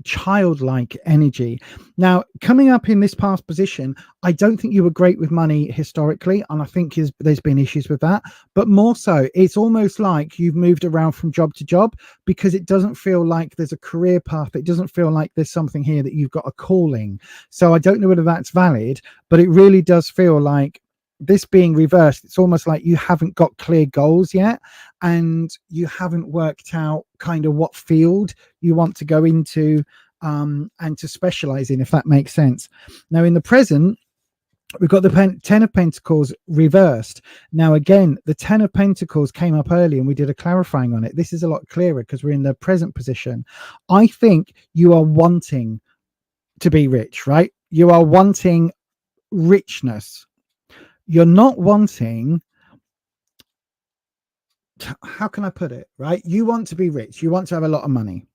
childlike energy. Now, coming up in this past position, I don't think you were great with money historically, and I think there's been issues with that. But more so, it's almost like you've moved around from job to job, because it doesn't feel like there's a career path. It doesn't feel like there's something here that you've got a calling. So I don't know whether that's valid, but it really does feel like this being reversed, it's almost like you haven't got clear goals yet, and you haven't worked out kind of what field you want to go into and to specialize in, if that makes sense. Now in the present, we've got the 10 of Pentacles reversed. Now, again, the 10 of Pentacles came up early and we did a clarifying on it. This is a lot clearer because we're in the present position. I think you are wanting to be rich, right? You are wanting richness. You're not wanting, how can I put it, right? You want to be rich. You want to have a lot of money.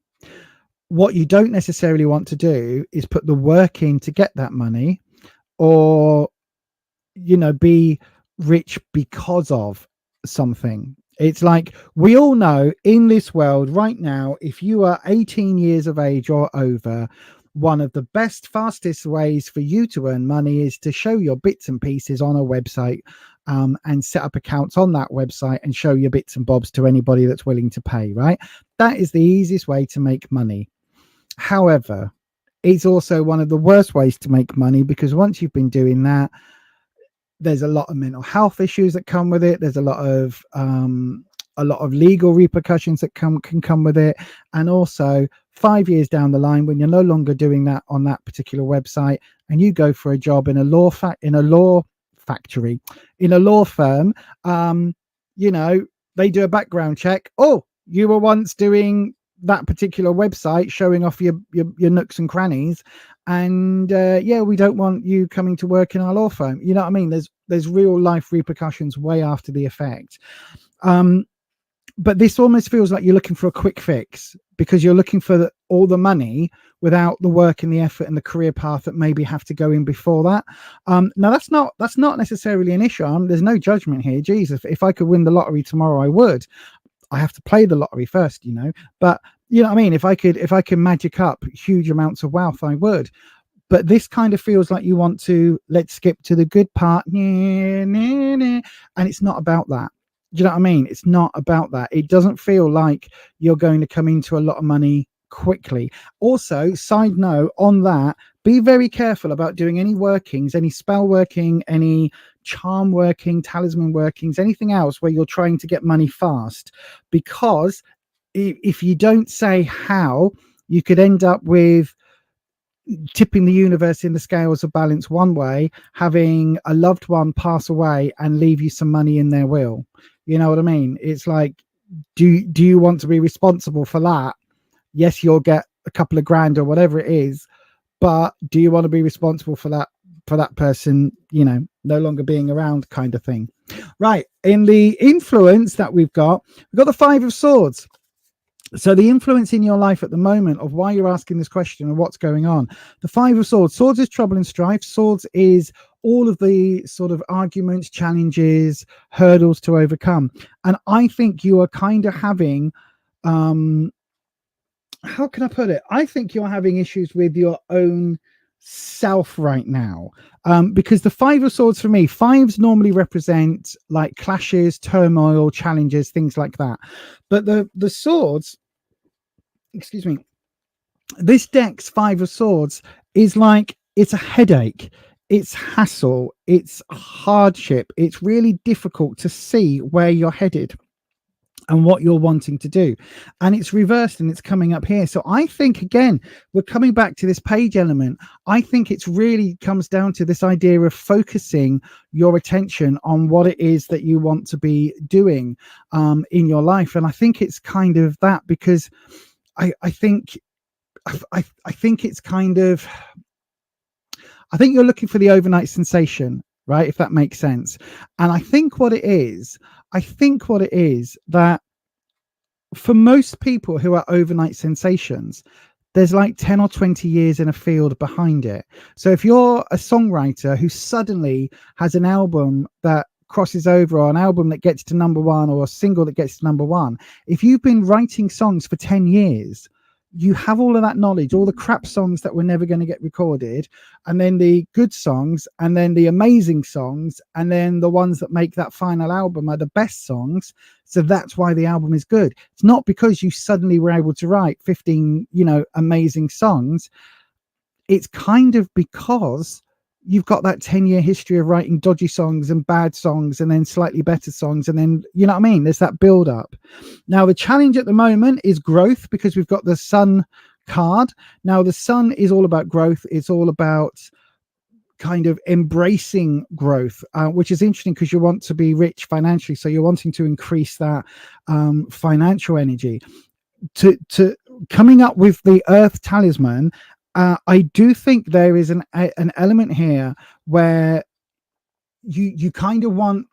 What you don't necessarily want to do is put the work in to get that money, or, you know, be rich because of something. It's like, we all know in this world right now, if you are 18 years of age or over, one of the best, fastest ways for you to earn money is to show your bits and pieces on a website, and set up accounts on that website and show your bits and bobs to anybody that's willing to pay, right? That is the easiest way to make money. However, it's also one of the worst ways to make money, because once you've been doing that, there's a lot of mental health issues that come with it. There's a lot of legal repercussions that can come with it. And also 5 years down the line, when you're no longer doing that on that particular website and you go for a job in a law factory, in a law firm, you know, they do a background check. Oh, you were once doing that particular website, showing off your nooks and crannies, and yeah, we don't want you coming to work in our law firm. You know what I mean? There's real life repercussions way after the effect. But this almost feels like you're looking for a quick fix, because you're looking for all the money without the work and the effort and the career path that maybe have to go in before that. Now that's not necessarily an issue. There's no judgment here. Jesus, if I could win the lottery tomorrow, I would. I have to play the lottery first, you know, but you know what I mean? If I could magic up huge amounts of wealth, I would. But this kind of feels like you want to, let's skip to the good part. And it's not about that. Do you know what I mean? It's not about that. It doesn't feel like you're going to come into a lot of money quickly. Also, side note on that, be very careful about doing any workings, any spell working, any charm working, talisman workings, anything else where you're trying to get money fast, because if you don't say how, you could end up with tipping the universe in the scales of balance one way, having a loved one pass away and leave you some money in their will. You know what I mean? It's like, do you want to be responsible for that? Yes, you'll get a couple of grand or whatever it is, but do you want to be responsible for that person, you know, no longer being around, kind of thing? Right. In the influence that we've got the 5 of Swords. So the influence in your life at the moment of why you're asking this question and what's going on. The 5 of Swords. Swords is trouble and strife. Swords is all of the sort of arguments, challenges, hurdles to overcome. And I think you are kind of having, how can I put it? I think you're having issues with your own self right now, because the 5 of Swords, for me, 5s normally represent like clashes, turmoil, challenges, things like that. But the Swords, excuse me, this deck's 5 of Swords is like, it's a headache, it's hassle, it's hardship, it's really difficult to see where you're headed and what you're wanting to do. And it's reversed and it's coming up here. So I think, again, we're coming back to this page element. I think it's really comes down to this idea of focusing your attention on what it is that you want to be doing in your life. And I think it's kind of that, because I think it's kind of, I think you're looking for the overnight sensation, right? If that makes sense. And I think what it is that for most people who are overnight sensations, there's like 10 or 20 years in a field behind it. So if you're a songwriter who suddenly has an album that crosses over, or an album that gets to #1, or a single that gets to #1, if you've been writing songs for 10 years, you have all of that knowledge, all the crap songs that were never going to get recorded, and then the good songs, and then the amazing songs, and then the ones that make that final album are the best songs. So that's why the album is good. It's not because you suddenly were able to write 15, you know, amazing songs. It's kind of because you've got that 10-year history of writing dodgy songs and bad songs and then slightly better songs, and then, you know what I mean, there's that build up. Now the challenge at the moment is growth, because we've got the sun card. Now the sun is all about growth. It's all about kind of embracing growth, which is interesting because you want to be rich financially, so you're wanting to increase that financial energy. To coming up with the earth talisman, I do think there is an element here where you kind of want,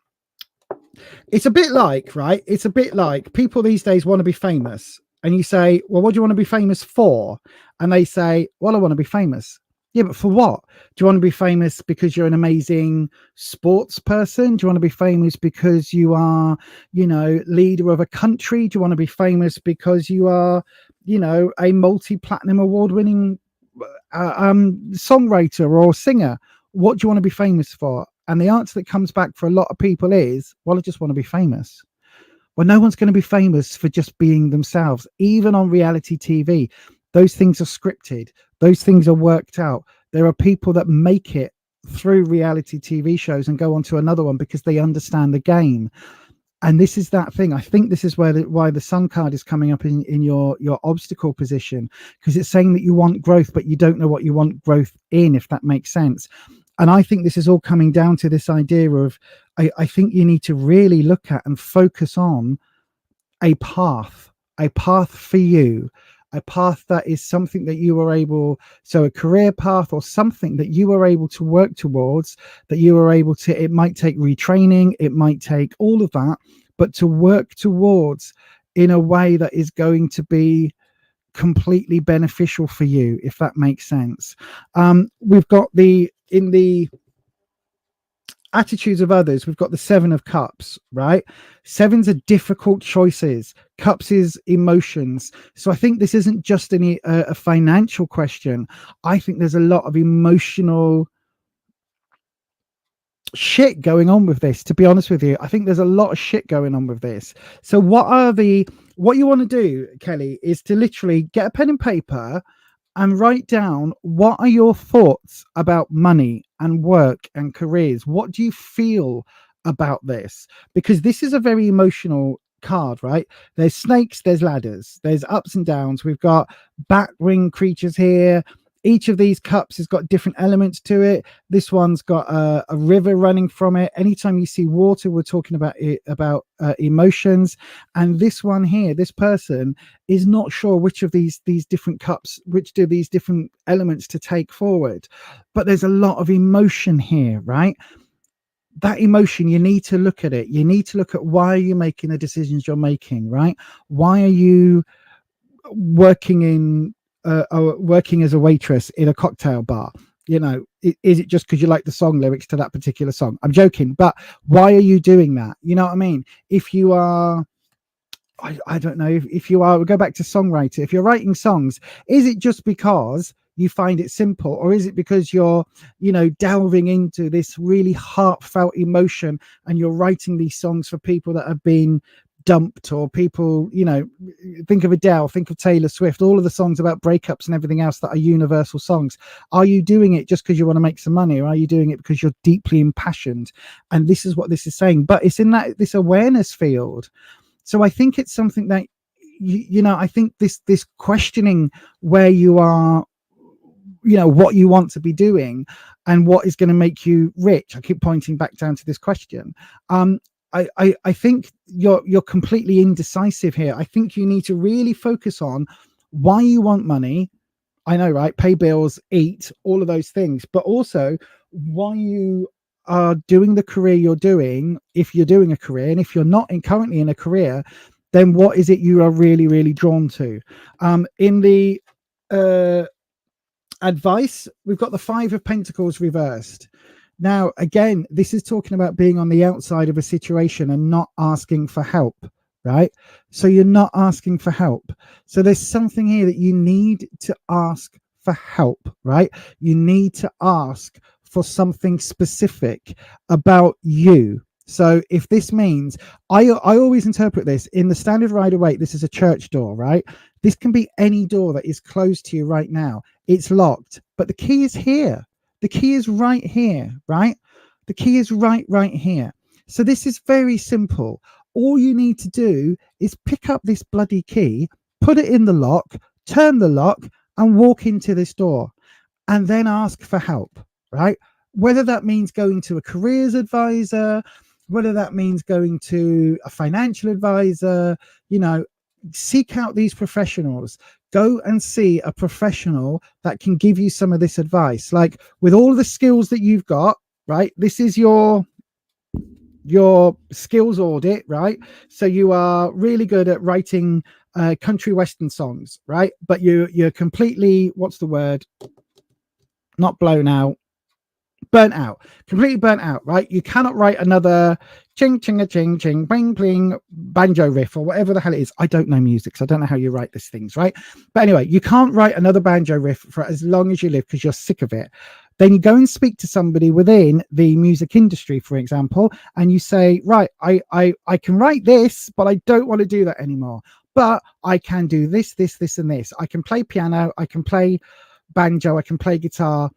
it's a bit like, right, it's a bit like people these days want to be famous, and you say, well, what do you want to be famous for? And they say, well, I want to be famous. Yeah, but for what? Do you want to be famous because you're an amazing sports person? Do you want to be famous because you are, you know, leader of a country? Do you want to be famous because you are, you know, a multi-platinum award-winning songwriter or singer? What do you want to be famous for? And the answer that comes back for a lot of people is, well, I just want to be famous. Well, no one's going to be famous for just being themselves. Even on reality TV, those things are scripted. Those things are worked out. There are people that make it through reality TV shows and go on to another one because they understand the game. And this is that thing. I think this is why the sun card is coming up in your obstacle position, because it's saying that you want growth, but you don't know what you want growth in, if that makes sense. And I think this is all coming down to this idea of, I think you need to really look at and focus on a path for you, a path that is something that you are able, so a career path or something that you are able to work towards, that you are able to, it might take retraining, it might take all of that, but to work towards in a way that is going to be completely beneficial for you, if that makes sense. We've got in the attitudes of others, we've got the 7 of Cups, right? 7s are difficult choices. Cups is emotions. So I think this isn't just a financial question. I think there's a lot of emotional shit going on with this, to be honest with you. I think there's a lot of shit going on with this. So what you want to do, Kelly, is to literally get a pen and paper and write down, what are your thoughts about money and work and careers? What do you feel about this? Because this is a very emotional card, right? There's snakes, there's ladders, there's ups and downs. We've got bat wing creatures here. Each of these cups has got different elements to it. This one's got a river running from it. Anytime you see water, we're talking about emotions. And this one here, this person is not sure which of these different cups, which do these different elements to take forward. But there's a lot of emotion here, right? That emotion, you need to look at it. You need to look at, why are you making the decisions you're making, right? Why are you working as a waitress in a cocktail bar? You know, is it just because you like the song lyrics to that particular song? I'm joking, but why are you doing that? You know what I mean? If you are, I don't know, if you are, we'll go back to songwriter. If you're writing songs, is it just because you find it simple, or is it because you're, you know, delving into this really heartfelt emotion and you're writing these songs for people that have been dumped, or people, you know, think of Adele, think of Taylor Swift, all of the songs about breakups and everything else that are universal songs? Are you doing it just because you want to make some money, or are you doing it because you're deeply impassioned? And this is what this is saying, but it's in this awareness field. So I think it's something that you know, I think this questioning where you are, you know, what you want to be doing and what is going to make you rich. I keep pointing back down to this question. I think you're completely indecisive here. I think you need to really focus on why you want money. I know, right? Pay bills, eat, all of those things, but also why you are doing the career you're doing, if you're doing a career, and if you're not currently in a career, then what is it you are really, really drawn to? In the advice, we've got the 5 of Pentacles reversed. Now, again, this is talking about being on the outside of a situation and not asking for help, right? So you're not asking for help. So there's something here that you need to ask for help, right? You need to ask for something specific about you. So if this means, I always interpret this in the standard Rider-Waite, this is a church door, right? This can be any door that is closed to you right now. It's locked, but the key is here. The key is right here, right? The key is right here. So this is very simple. All you need to do is pick up this bloody key, put it in the lock, turn the lock, and walk into this door, and then ask for help, right? Whether that means going to a careers advisor, whether that means going to a financial advisor, you know, seek out these professionals. Go and see a professional that can give you some of this advice. Like, with all the skills that you've got, right? This is your skills audit, right? So you are really good at writing country western songs, right? But you're completely, what's the word? Not blown out. Burnt out, completely burnt out, right? You cannot write another ching ching a ching ching bling bling banjo riff or whatever the hell it is. I don't know music, so I don't know how you write these things, right? But anyway, you can't write another banjo riff for as long as you live because you're sick of it. Then you go and speak to somebody within the music industry, for example, and you say, right, I can write this, but I don't want to do that anymore. But I can do this, and this. I can play piano, I can play banjo, I can play guitar.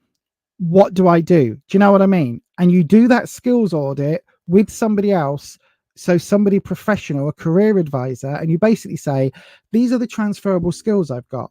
What do I do? Do you know what I mean? And you do that skills audit with somebody else, so somebody professional, a career advisor, and you basically say, these are the transferable skills I've got.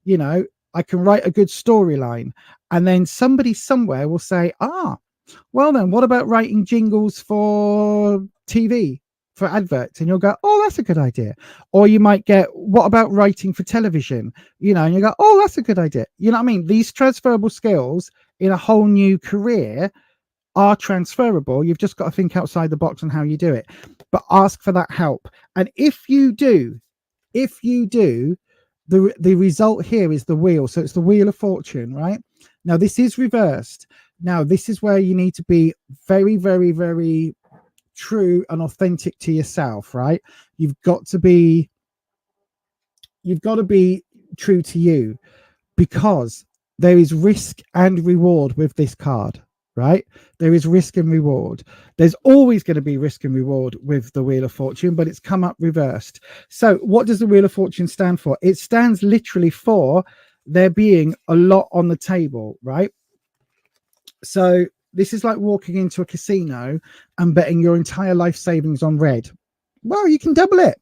You know, I can write a good storyline. And then somebody somewhere will say, well then, what about writing jingles for TV, for adverts? And you'll go, oh, that's a good idea. Or you might get, what about writing for television? You know, and you go, oh, that's a good idea. You know what I mean? These transferable skills in a whole new career are transferable. You've just got to think outside the box on how you do it, but ask for that help. And if you do, the result here is the wheel. So it's the Wheel of Fortune, right? Now this is reversed. Now this is where you need to be very, very, very true and authentic to yourself, right? You've got to be true to you, because there is risk and reward with this card, right? There is risk and reward. There's always going to be risk and reward with the Wheel of Fortune, but it's come up reversed. So what does the Wheel of Fortune stand for? It stands literally for there being a lot on the table, right? So this is like walking into a casino and betting your entire life savings on red. Well, you can double it,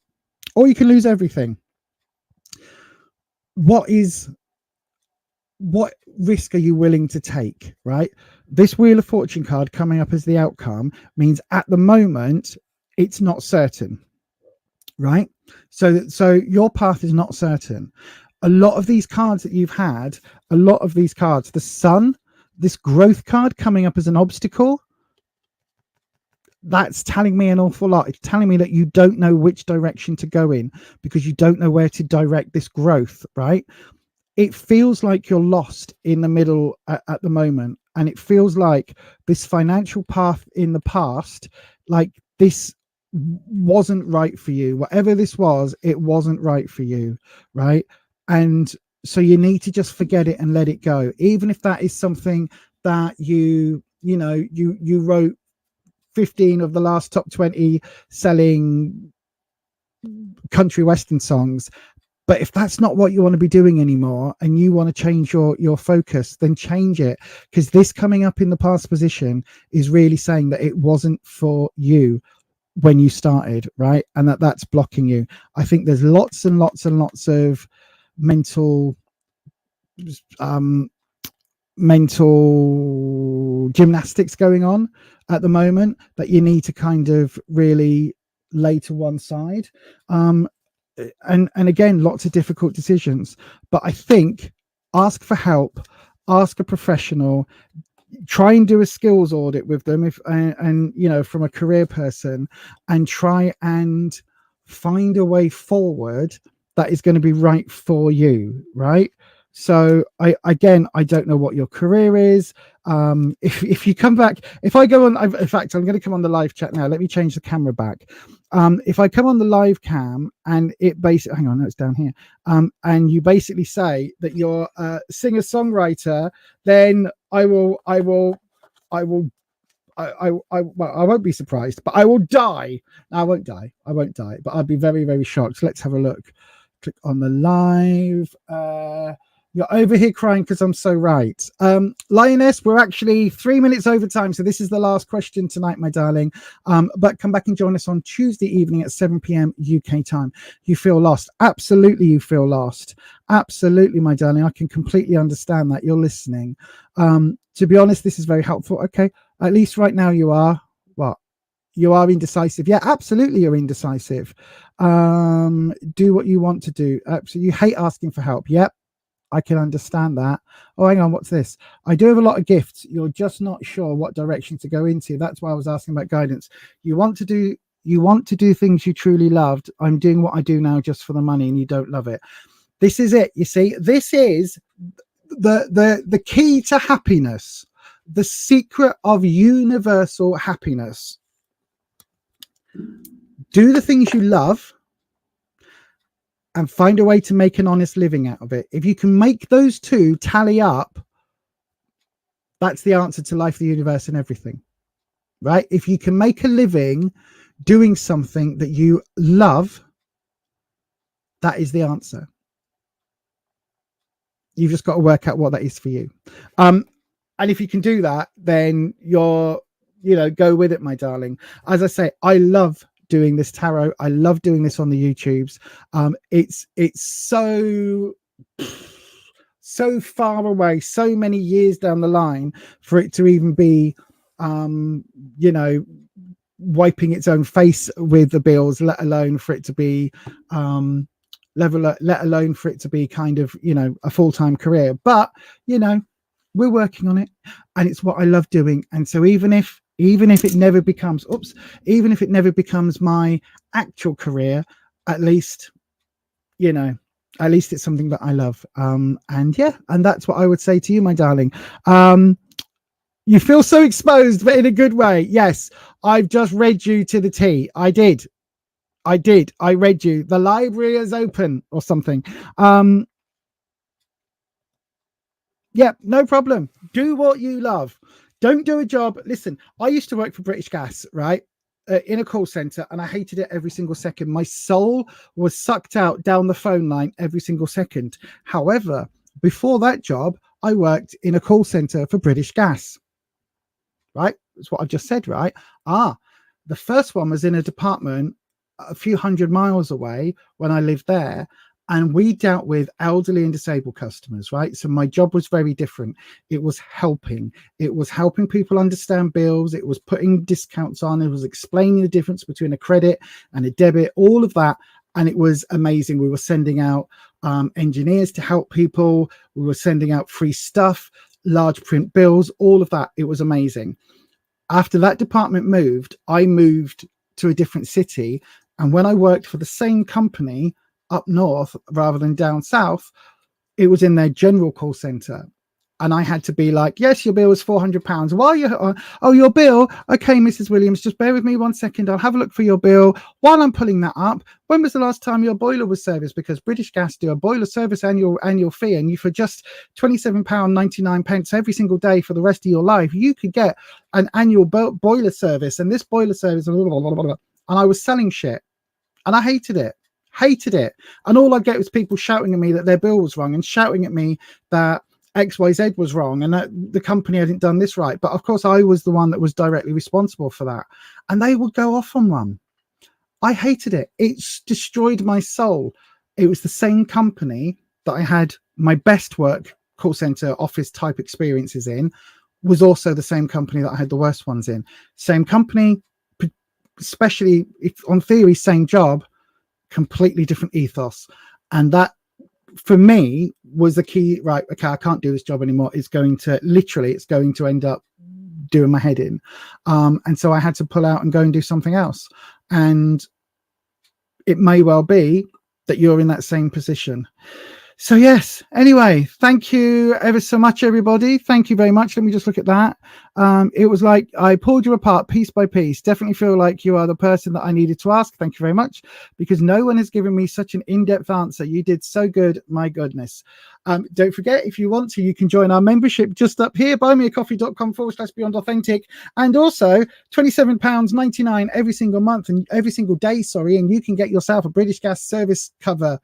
or you can lose everything. What risk are you willing to take, right? This Wheel of Fortune card coming up as the outcome means at the moment it's not certain, right? So your path is not certain. A lot of these cards that you've had, a lot of these cards, the Sun, this growth card coming up as an obstacle, that's telling me an awful lot. It's telling me that you don't know which direction to go in because you don't know where to direct this growth, right? It feels like you're lost in the middle at the moment. And it feels like this financial path in the past, like this wasn't right for you. Whatever this was, it wasn't right for you, right? And so you need to just forget it and let it go. Even if that is something that you wrote 15 of the last top 20 selling country western songs. But if that's not what you want to be doing anymore and you want to change your focus, then change it, because this coming up in the past position is really saying that it wasn't for you when you started, right? And that's blocking you. I think there's lots and lots and lots of mental gymnastics going on at the moment that you need to kind of really lay to one side. And again, lots of difficult decisions, but I think ask for help, ask a professional, try and do a skills audit with them and you know, from a career person, and try and find a way forward that is going to be right for you, right? So I don't know what your career is. If you come back, if I go on, in fact, I'm going to come on the live chat now. Let me change the camera back. If I come on the live cam and it basically, hang on, no, it's down here. And you basically say that you're a singer-songwriter, then I won't be surprised, but I will die. No, I won't die, but I'd be very, very shocked. So let's have a look. Click on the live. You're over here crying because I'm so right. Lioness, we're actually 3 minutes over time, so this is the last question tonight, my darling. But come back and join us on Tuesday evening at 7 p.m. UK time. You feel lost. Absolutely, you feel lost. Absolutely, my darling. I can completely understand that. You're listening. To be honest, this is very helpful. Okay, at least right now you are. What? You are indecisive. Yeah, absolutely, you're indecisive. Do what you want to do. Absolutely. You hate asking for help. Yep. I can understand that. Oh, hang on, what's this? I do have a lot of gifts. You're just not sure what direction to go into. That's why I was asking about guidance. You want to do things you truly loved. I'm doing what I do now just for the money, and you don't love it. This is it. You see, this is the key to happiness, the secret of universal happiness. Do the things you love and find a way to make an honest living out of it. If you can make those two tally up, that's the answer to life, the universe, and everything, right? If you can make a living doing something that you love, that is the answer. You've just got to work out what that is for you. And if you can do that, then go with it, my darling. As I say, I love doing this tarot. I love doing this on the YouTubes. It's so far away, so many years down the line for it to even be wiping its own face with the bills, let alone for it to be let alone for it to be kind of a full-time career. But we're working on it, and it's what I love doing. And so even if it never becomes my actual career, at least it's something that I love. And that's what I would say to you, my darling. You feel so exposed, but in a good way. Yes, I've just read you to the T. I did. I read you. The library is open or something. Yeah, no problem. Do what you love. Don't do a job. Listen, I used to work for British Gas, right? In a call center, and I hated it every single second. My soul was sucked out down the phone line every single second. However, before that job, I worked in a call center for British Gas, right? That's what I just said, right? The first one was in a department a few hundred miles away when I lived there. And we dealt with elderly and disabled customers, right? So my job was very different. It was helping. It was helping people understand bills. It was putting discounts on. It was explaining the difference between a credit and a debit, all of that. And it was amazing. We were sending out engineers to help people. We were sending out free stuff, large print bills, all of that. It was amazing. After that department moved, I moved to a different city. And when I worked for the same company up north rather than down south, it was in their general call center. And I had to be like, yes, your bill was £400. While you're your bill, okay, Mrs. Williams, just bear with me 1 second. I'll have a look for your bill. While I'm pulling that up, when was the last time your boiler was serviced? Because British Gas do a boiler service annual fee, and you, for just £27.99 every single day for the rest of your life, you could get an annual boiler service. And this boiler service, and I was selling shit, and I hated it. And all I get was people shouting at me that their bill was wrong, and shouting at me that XYZ was wrong, and that the company hadn't done this right. But of course, I was the one that was directly responsible for that. And they would go off on one. I hated it. It's destroyed my soul. It was the same company that I had my best work call center office type experiences in, was also the same company that I had the worst ones in. Same company, especially if on theory, same job, completely different ethos. And that for me was the key. Right, okay, I can't do this job anymore. It's going to end up doing my head in. And so I had to pull out and go and do something else. And it may well be that you're in that same position. So yes, anyway, thank you ever so much, everybody. Thank you very much. Let me just look at that. It was like I pulled you apart piece by piece. Definitely feel like you are the person that I needed to ask. Thank you very much, because no one has given me such an in-depth answer. You did so good. My goodness. Don't forget, if you want to, you can join our membership just up here, buymeacoffee.com/Beyond Authentic. And also £27.99 every single month and every single day. And you can get yourself a British Gas service cover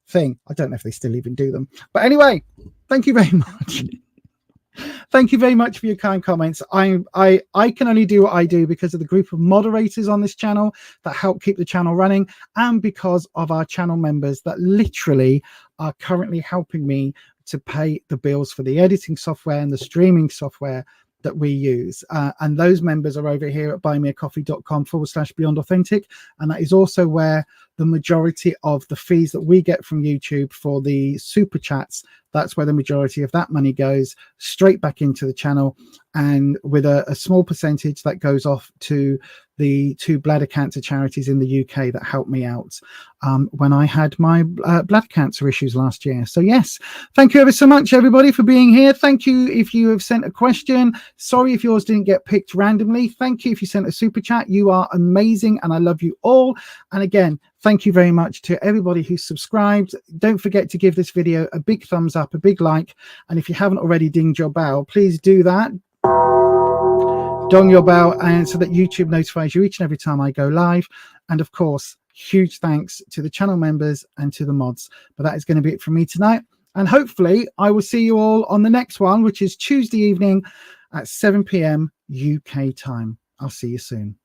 thing. I don't know if they still even do them. But anyway, thank you very much. Thank you very much for your kind comments. I can only do what I do because of the group of moderators on this channel that help keep the channel running, and because of our channel members that literally are currently helping me to pay the bills for the editing software and the streaming software that we use. And those members are over here at buymeacoffee.com/Beyond Authentic. And that is also where the majority of the fees that we get from YouTube for the super chats, that's where the majority of that money goes straight back into the channel, and with a small percentage that goes off to the 2 bladder cancer charities in the UK that helped me out when I had my bladder cancer issues last year. So yes, thank you ever so much, everybody, for being here. Thank you if you have sent a question. Sorry if yours didn't get picked randomly. Thank you if you sent a super chat. You are amazing, and I love you all. And again, thank you very much to everybody who's subscribed. Don't forget to give this video a big thumbs up, a big like, and if you haven't already dinged your bell, please do that. Dong your bell, and so that YouTube notifies you each and every time I go live. And of course, huge thanks to the channel members and to the mods. But that is going to be it from me tonight, and hopefully I will see you all on the next one, which is Tuesday evening at 7 p.m. UK time. I'll see you soon.